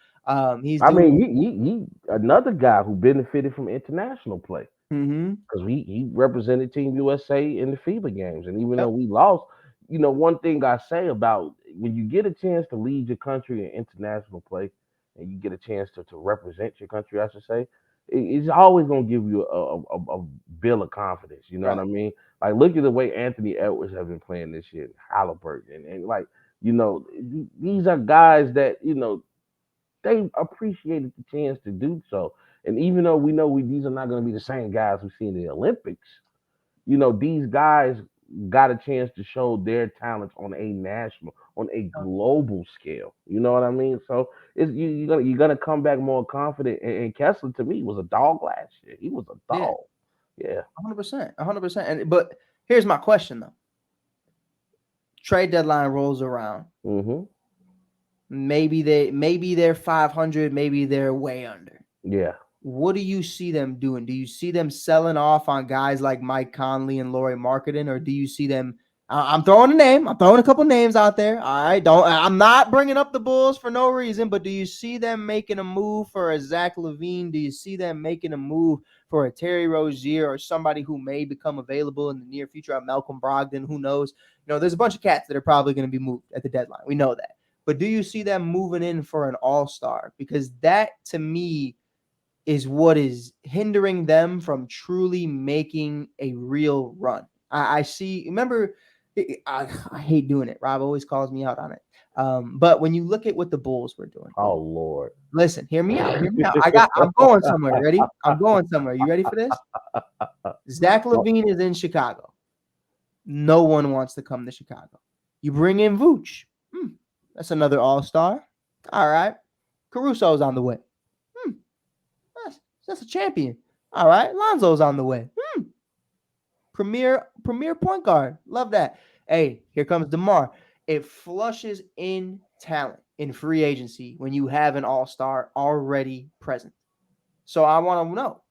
He's I doing. mean, he another guy who benefited from international play. Mm-hmm. Because he represented Team USA in the FIBA games. And even though Yep. we lost, one thing I say about when you get a chance to lead your country in international play and you get a chance to represent your country, I should say, it's always going to give you a bill of confidence. You know what Right. I mean? Like, look at the way Anthony Edwards has been playing this year, Haliburton. And like, these are guys that, they appreciated the chance to do so. And even though we know these are not going to be the same guys we see in the Olympics, these guys got a chance to show their talents on a national, on a global scale. You know what I mean? So you're gonna come back more confident. And Kessler to me was a dog last year. He was a Yeah. dog. Yeah. 100%. 100%. But here's my question though. Trade deadline rolls around. Mm-hmm. Maybe they're 500, maybe they're way under. Yeah. What do you see them doing? Do you see them selling off on guys like Mike Conley and Laurie Marketing, or do you see them? I'm throwing a name. I'm throwing a couple names out there. All right, I'm not bringing up the Bulls for no reason, but do you see them making a move for a Zach LaVine? Do you see them making a move for a Terry Rozier or somebody who may become available in the near future? A Malcolm Brogdon, who knows? There's a bunch of cats that are probably going to be moved at the deadline. We know that. But do you see them moving in for an all-star? Because that, to me, is what is hindering them from truly making a real run. I see. Remember, I hate doing it. Rob always calls me out on it. But when you look at what the Bulls were doing, Oh Lord. listen, hear me out. Hear me out. I'm going somewhere. Ready? I'm going somewhere. You ready for this? Zach LaVine is in Chicago. No one wants to come to Chicago. You bring in Vooch. That's another all-star. All right. Caruso's on the way. That's a champion. All right. Lonzo's on the way. Premier point guard. Love that. Hey, here comes DeMar. It flushes in talent in free agency when you have an all-star already present. So I want to know,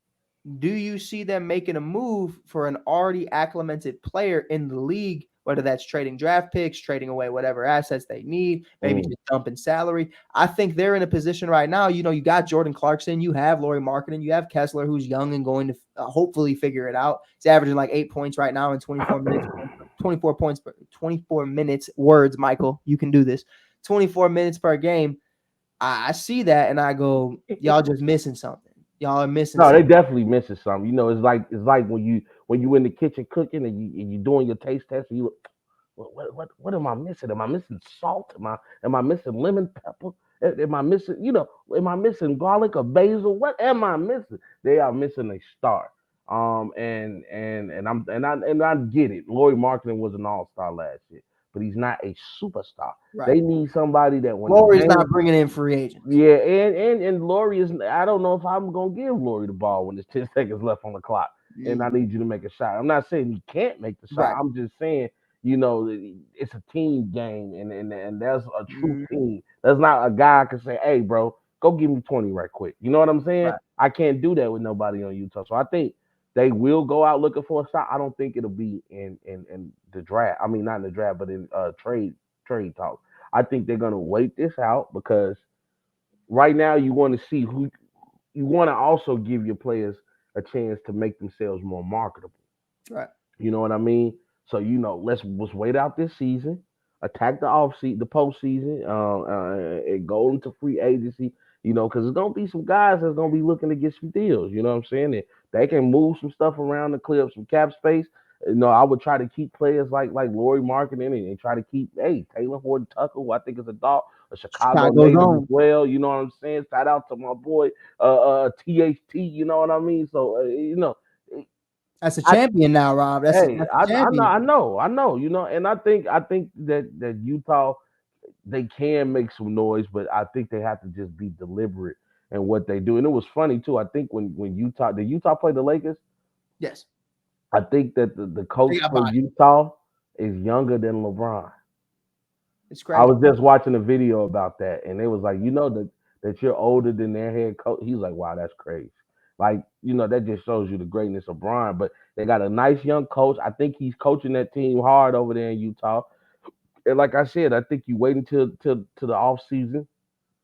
do you see them making a move for an already acclimated player in the league, whether that's trading draft picks, trading away whatever assets they need, maybe just dumping salary? I think they're in a position right now. You got Jordan Clarkson, you have Lauri Markkanen, you have Kessler, who's young and going to hopefully figure it out. He's averaging like 8 points right now in 24 minutes, 24 points, 24 minutes. Words, Michael, you can do this. 24 minutes per game. I see that and I go, y'all just missing something. Y'all are missing No, they something. definitely missing something. It's like when you in the kitchen cooking and you doing your taste test and you what am I missing? Am I missing salt? Am I missing lemon pepper? Am I missing am I missing garlic or basil? What am I missing? They are missing a star. And I get it. Lauri Markkanen was an all-star last year, but he's not a superstar. Right. They need somebody that when the Lauri's game not bringing in free agents. yeah, and Lori is. I don't know if I'm gonna give Lori the ball when there's 10 seconds left on the clock, and I need you to make a shot. I'm not saying you can't make the shot. Right. I'm just saying, it's a team game, and that's a true team. That's not a guy I can say, "Hey, bro, go give me 20 right quick." You know what I'm saying? Right. I can't do that with nobody on Utah. So I think they will go out looking for a shot. I don't think it'll be in the draft. I mean, not in the draft, but in trade talk. I think they're gonna wait this out because right now you want to see who you want to also give your players a chance to make themselves more marketable. Right. You know what I mean? So let's wait out this season, attack the postseason, and go into free agency. Because there's gonna be some guys that's gonna be looking to get some deals. You know what I'm saying? And they can move some stuff around to clear up some cap space. I would try to keep players like Lauri Markkanen and try to keep Taylor Horton Tucker, who I think is a Chicago Chicago's native as on. well. You know what I'm saying? Shout out to my boy THT. You know what I mean? So That's a I champion now, Rob. That's a Hey, I know, champion. and I think that Utah they can make some noise, but I think they have to just be deliberate in what they do. And it was funny too. I think when Utah played the Lakers, Yes. I think that the coach They got for body. Utah is younger than LeBron. It's I crazy. was just watching a video about that, and it was like, that you're older than their head coach. He's like, wow, that's crazy. Like, that just shows you the greatness of Brian. But they got a nice young coach. I think he's coaching that team hard over there in Utah. And like I said, I think you wait until to the off season,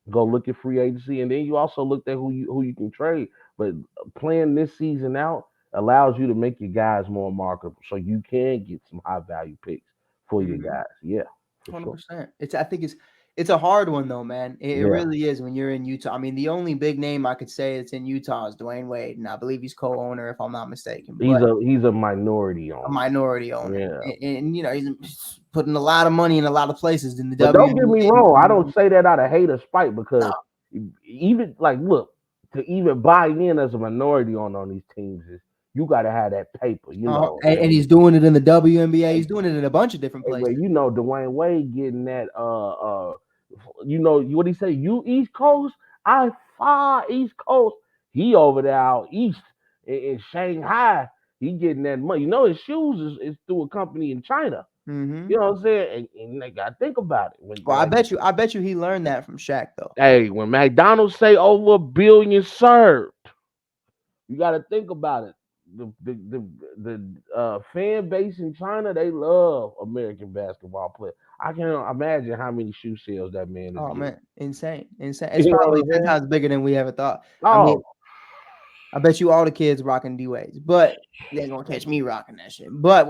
go look at free agency, and then you also look at who you can trade. But playing this season out allows you to make your guys more marketable, so you can get some high value picks for your guys. Yeah, for sure. 100%. I think it's a hard one though, man. It Yeah. really is when you're in Utah. I mean, the only big name I could say that's in Utah is Dwayne Wade, and I believe he's co-owner, if I'm not mistaken. He's But a minority a owner. minority owner, Yeah. and he's putting a lot of money in a lot of places in the But don't get me wrong, I don't WNBA. say that out of hate or spite No, because even like look, to even buy in as a minority on these teams is you gotta have that paper, and he's doing it in the WNBA. He's doing it in a bunch of different Well, places. Dwayne Wade getting that what he say, you East Coast, I far East Coast. He over there out east in Shanghai. He getting that money. His shoes is through a company in China. Mm-hmm. You know what I'm saying? And they gotta think about it. When Well, like I bet you he learned that from Shaq though. Hey, when McDonald's say over a billion served, you got to think about it. The fan base in China, they love American basketball players. I can't imagine how many shoe sales that man is Oh getting. man, insane. It's You know probably what I'm 10 saying? times bigger than we ever thought. I mean, Oh, I bet you all the kids rocking D-Waves, but you ain't gonna catch me rocking that shit. But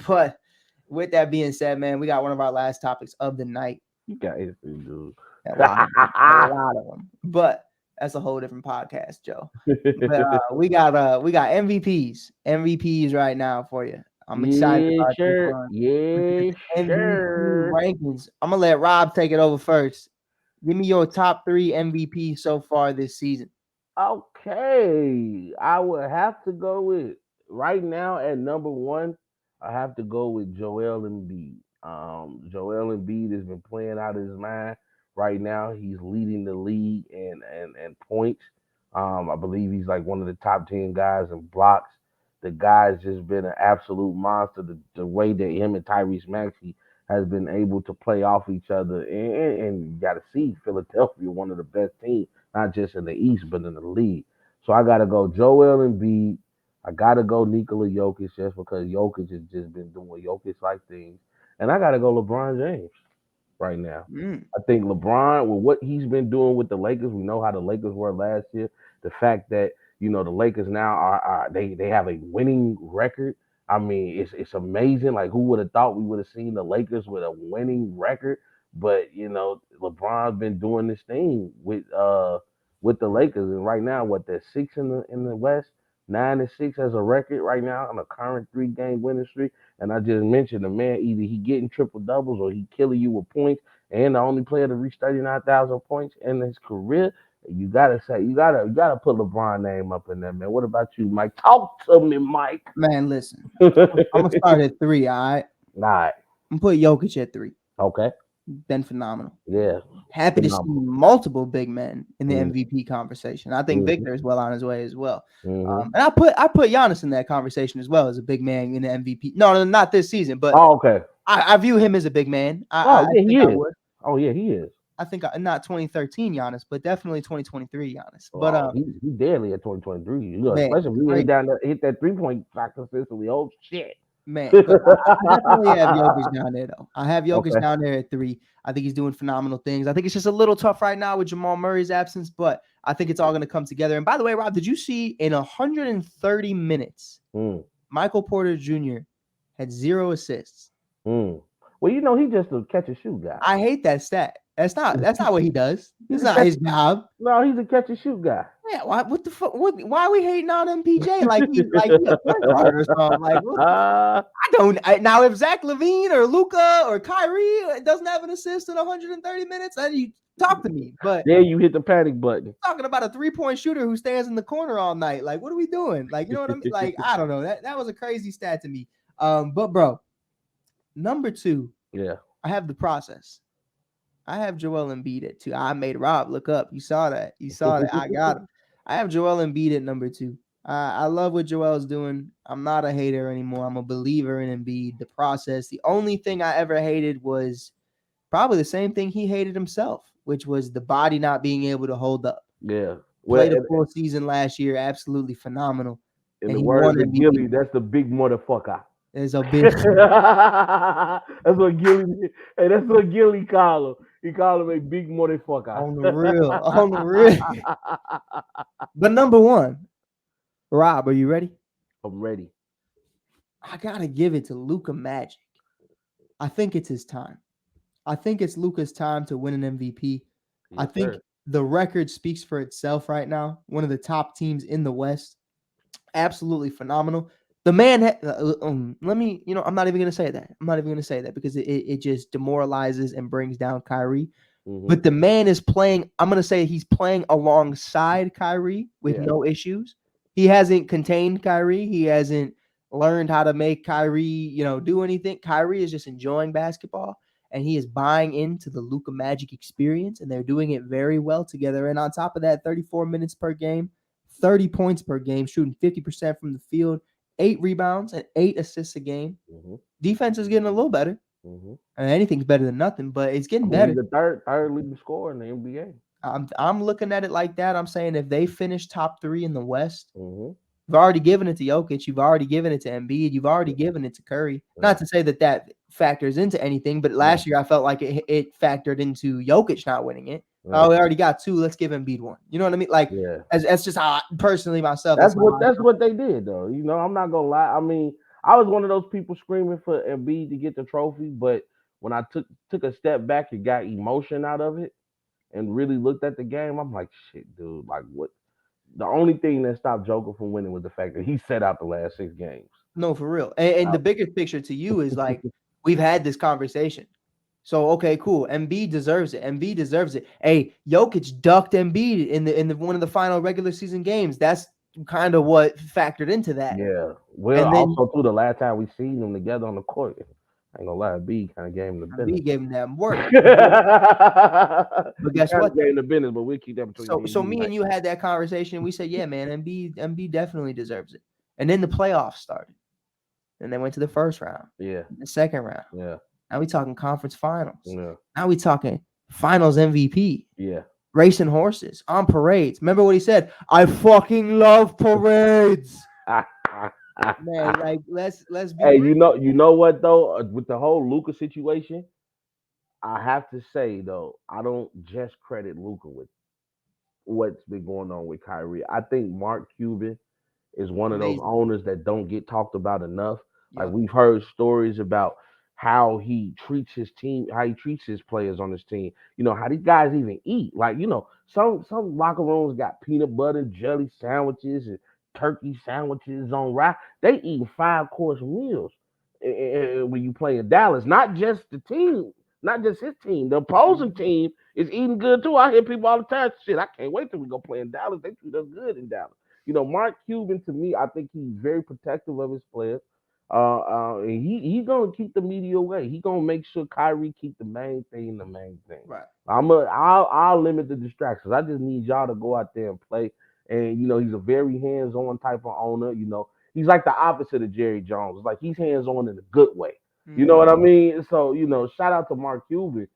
but with that being said, man, we got one of our last topics of the night. you guys, dude. A lot of them, a lot of them. But that's a whole different podcast, Joe. But we got MVPs right now for you. I'm excited Yeah, about this sure. one. Yeah, MVP sure. rankings. I'm gonna let Rob take it over first. Give me your top 3 MVP so far this season. Okay, I would have to go with right now at number one. I have to go with Joel Embiid. Joel Embiid has been playing out of his mind right now. He's leading the league in points. I believe he's like one of the top 10 guys in blocks. The guy's just been an absolute monster. The way that him and Tyrese Maxey has been able to play off each other, and you got to see Philadelphia, one of the best teams, not just in the East but in the league. So I got to go Joel Embiid. I got to go Nikola Jokic just because Jokic has just been doing Jokic like things, and I got to go LeBron James right now. Mm. I think LeBron, with what he's been doing with the Lakers, we know how the Lakers were last year. The fact that the Lakers now are they have a winning record. I mean, it's amazing. Like, who would have thought we would have seen the Lakers with a winning record? But LeBron's been doing this thing with the Lakers, and right now, what, they're six in the West, 9-6 as a record right now on a current 3-game winning streak. And I just mentioned the man, either he getting triple doubles or he killing you with points, and the only player to reach 39,000 points in his career. You gotta put LeBron name up in there, man. What about you, Mike? Talk to me, Mike. Man, listen. All I'm gonna start at 3. All right. right. I'm gonna put Jokic at 3. Okay. Been phenomenal. Yeah. Happy to see Phenomenal. multiple big men in the Mhm. MVP conversation. I think Mhm. Victor is well on his way as well. Mhm. And I put Giannis in that conversation as well as a big man in the MVP. No, not this season, but Oh, okay. I view him as a big man. Oh, I yeah, he think I is. would. Oh, yeah, he is. I think not 2013 Giannis, but definitely 2023 Giannis. But Oh, he deadly at 2023. man, Especially if he great. hit that 3-point shot consistently. Oh shit. Man, but I definitely have Jokic down there, though. I have Jokic Okay. down there at 3. I think he's doing phenomenal things. I think it's just a little tough right now with Jamal Murray's absence, but I think it's all going to come together. And by the way, Rob, did you see in 130 minutes, Michael Porter Jr. had 0 assists? Well, he's just a catch and shoot guy. I hate that stat. That's not what he does. It's not his job. No, he's a catch and shoot guy. Yeah, what the fuck? Why are we hating on MPJ like he a point guard or something? Like, now if Zach LaVine or Luka or Kyrie doesn't have an assist in 130 minutes, then you talk to me. But yeah, you hit the panic button. Talking about a 3-point shooter who stands in the corner all night. Like, what are we doing? Like, you know what I mean? Like, I don't know. That was a crazy stat to me. But bro, number 2. Yeah, I have the process. I have Joel Embiid at 2. I made Rob look up. You saw that. I got him. I have Joel Embiid at number 2. I love what Joel's doing. I'm not a hater anymore. I'm a believer in Embiid, the process. The only thing I ever hated was probably the same thing he hated himself, which was the body not being able to hold up. Yeah. Played a full season last year, absolutely phenomenal. In the words of Gilly, that's the big motherfucker. There's a big. That's what Gilly call him. He call him a big motherfucker. On the real. But number 1, Rob, are you ready? I'm ready. I gotta give it to Luka Magic. I think it's his time. I think it's Luka's time to win an MVP. Yes, I think the record speaks for itself right now. One of the top teams in the West. Absolutely phenomenal. The man, let me, I'm not even going to say that. I'm not even going to say that because it just demoralizes and brings down Kyrie. Mm-hmm. But the man is playing, I'm going to say he's playing alongside Kyrie with no issues. He hasn't contained Kyrie. He hasn't learned how to make Kyrie, do anything. Kyrie is just enjoying basketball, and he is buying into the Luka Magic experience, and they're doing it very well together. And on top of that, 34 minutes per game, 30 points per game, shooting 50% from the field, 8 rebounds and 8 assists a game. Mm-hmm. Defense is getting a little better. Mm-hmm. And anything's better than nothing, but it's getting better. He's the third leading scorer in the NBA. I'm looking at it like that. I'm saying if they finish top 3 in the West, you've already given it to Jokic. You've already given it to Embiid. You've already given it to Curry. Not to say that factors into anything, but last year I felt like it factored into Jokic not winning it. Oh, we already got 2. Let's give Embiid 1. You know what I mean? Like, that's just how personally myself. That's what they did, though. I'm not gonna lie. I mean, I was one of those people screaming for Embiid to get the trophy, but when I took a step back and got emotion out of it and really looked at the game, I'm like, shit, dude. Like, what? The only thing that stopped Joker from winning was the fact that he set out the last 6 games. No, for real. And the bigger picture to you is like, we've had this conversation. So, okay, cool. Embiid deserves it. Hey, Jokic ducked Embiid in the one of the final regular season games. That's kind of what factored into that. Yeah. Well, and then, also, too, the last time we seen them together on the court, I ain't gonna lie, Embiid kind of gave him the business. Embiid gave him that work. But guess what? Gave him the business, but we keep that between So me and you had that conversation. We said, yeah, man, Embiid definitely deserves it. And then the playoffs started. Then they went to the first round, Yeah. the second round. Yeah. Now we talking conference finals. Yeah. Now we talking finals MVP. Yeah. Racing horses on parades. Remember what he said? I fucking love parades. Man, like let's be Hey, real. you know what though? With the whole Luca situation, I have to say though, I don't just credit Luca with what's been going on with Kyrie. I think Mark Cuban is one of those Amazing. owners that don't get talked about enough. Like Yep. we've heard stories about how he treats his team, how he treats his players on his team. You know how these guys even eat. Like some locker rooms got peanut butter and jelly sandwiches and turkey sandwiches on rice. They eat 5 course meals when you play in Dallas. Not just the team, not just his team. The opposing Mhm. team is eating good too. I hear people all the time. Shit, I can't wait till we go play in Dallas. They treat us good in Dallas. Mark Cuban to me, I think he's very protective of his players. And he gonna keep the media away. He gonna make sure Kyrie keep the main thing the main thing. Right. I'll limit the distractions. I just need y'all to go out there and play. And he's a very hands-on type of owner. He's like the opposite of Jerry Jones. Like he's hands-on in a good way. You know Mhm. what I mean? So shout out to Mark Cuban.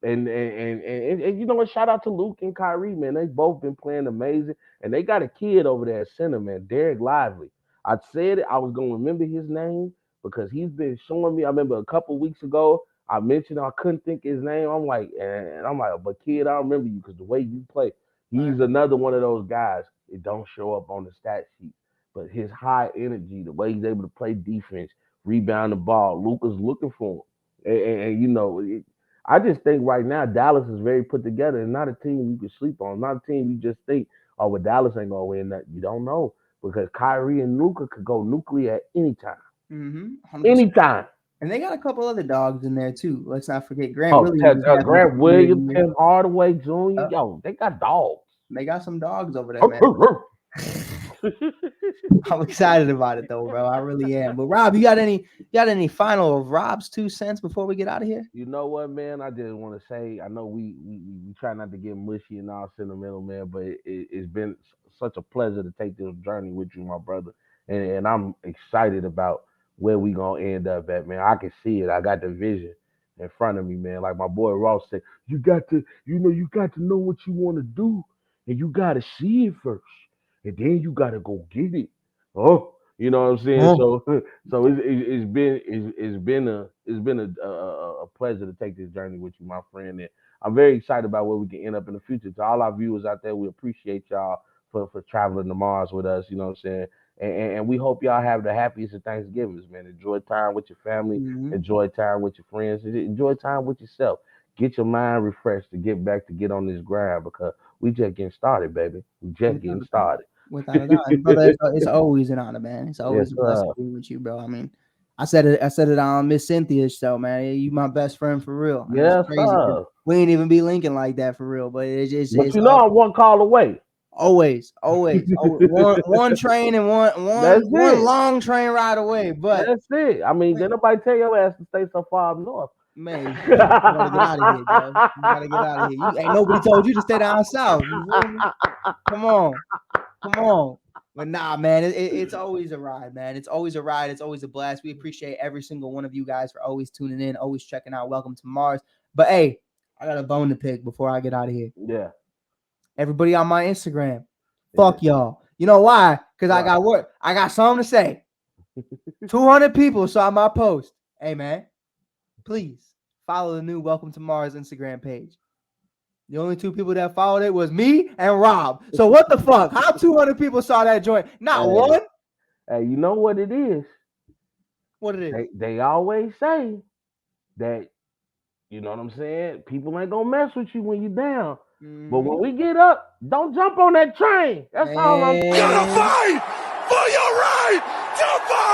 And you know what? Shout out to Luke and Kyrie, man. They both been playing amazing, and they got a kid over there at center, man, Derek Lively. I said it, I was gonna remember his name because he's been showing me. I remember a couple weeks ago, I mentioned I couldn't think his name. I'm like, but kid, I remember you because the way you play. Right. He's another one of those guys. It don't show up on the stat sheet, but his high energy, the way he's able to play defense, rebound the ball. Luka's looking for him, I just think right now Dallas is very put together and not a team you can sleep on. Not a team you just think, oh, well, Dallas ain't gonna win that. You don't know because Kyrie and Luka could go nuclear at any time. 100%. Anytime. And they got a couple other dogs in there too. Let's not forget Grant Oh, Williams is having a Grant career Williams, year. Tim Hardaway Jr. Yep. Yo, they got dogs. They got some dogs over there, man. I'm excited about it though, bro. I really am. But Rob, you got any final of Rob's 2 cents before we get out of here? You know what, man? I just want to say, I know we try not to get mushy and all sentimental, man, but it's been such a pleasure to take this journey with you, my brother, and I'm excited about where we gonna end up at, man. I can see it. I got the vision in front of me, man. Like my boy Ross said, you got to know what you want to do, and you got to see it first, and then you got to go get it. Oh, you know what I'm saying? Oh. So it's been a pleasure to take this journey with you, my friend. And I'm very excited about where we can end up in the future. To all our viewers out there, we appreciate y'all for traveling to Mars with us. You know what I'm saying? And we hope y'all have the happiest of Thanksgivings, man. Enjoy time with your family. Mhm. Enjoy time with your friends. Enjoy time with yourself. Get your mind refreshed to get on this grind because we just getting started, baby. We just Without getting a doubt. started. Without a doubt. And brother, it's always an honor, man. It's Yes, always a blessing sir. being with you, bro. I mean, I said it on Miss Cynthia's show, man. You my best friend for real. And it's Yes, crazy 'cause sir. we ain't even be linking like that for real. But it's just But it's I'm one call away. always one train and That's one it. long train ride away. But That's it. I mean, man, did nobody tell your ass to stay so far up north? man, you gotta get out of here, bro. You gotta get out of here. You ain't nobody told you to stay down south. You feel me? Come on. Come on. But nah, man, it's always a ride, man. It's always a ride. It's always a blast. We appreciate every single one of you guys for always tuning in, always checking out Welcome to Mars. But hey, I got a bone to pick before I get out of here. Yeah, Everybody on my Instagram, yeah. fuck y'all. You know why? Because I Why? got work. I got something to say. 200 people saw my post. Hey, man, please follow the new Welcome to Mars Instagram page. The only two people that followed it was me and Rob. So what the fuck? How 200 people saw that joint? Not Hey, one? hey, you know what it is? What it is? They always say that, you know what I'm saying? People ain't gonna mess with you when you down. But when Mhm. we get up, don't jump on that train. That's all I'm Gonna saying. Man, fight for your right to party!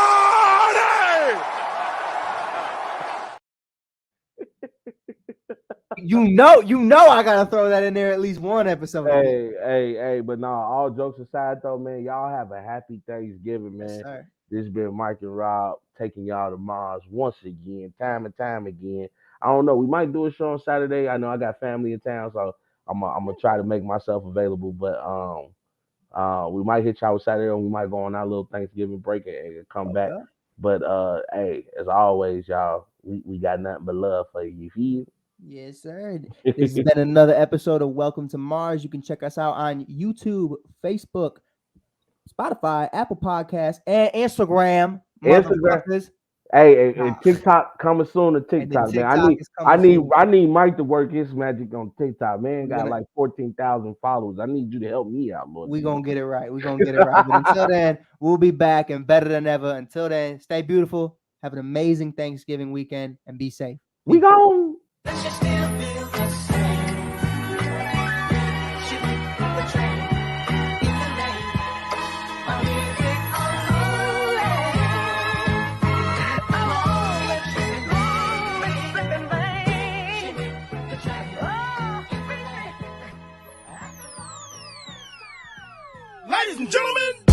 you know I gotta throw that in there at least one episode a week. Hey, but nah, all jokes aside though, man, y'all have a happy Thanksgiving, Yes, man. sir. This has been Mike and Rob taking y'all to Mars once again, time and time again. I don't know, we might do a show on Saturday. I know I got family in town, so I'm gonna try to make myself available. But We might hit y'all Saturday, and we might go on our little Thanksgiving break and come back. But hey, as always, y'all, we got nothing but love for you. You feel? Yes, sir. This has been another episode of Welcome to Mars. You can check us out on YouTube, Facebook, Spotify, Apple Podcasts, and Instagram. Motherfuckers. Hey, and TikTok coming soon to TikTok, man. I need Mike to work his magic on TikTok, man. Got like 14,000 followers. I need you to help me out, Lord. We're gonna get it right. But until then, we'll be back and better than ever. Until then, stay beautiful. Have an amazing Thanksgiving weekend and be safe. We gone. Ladies and gentlemen,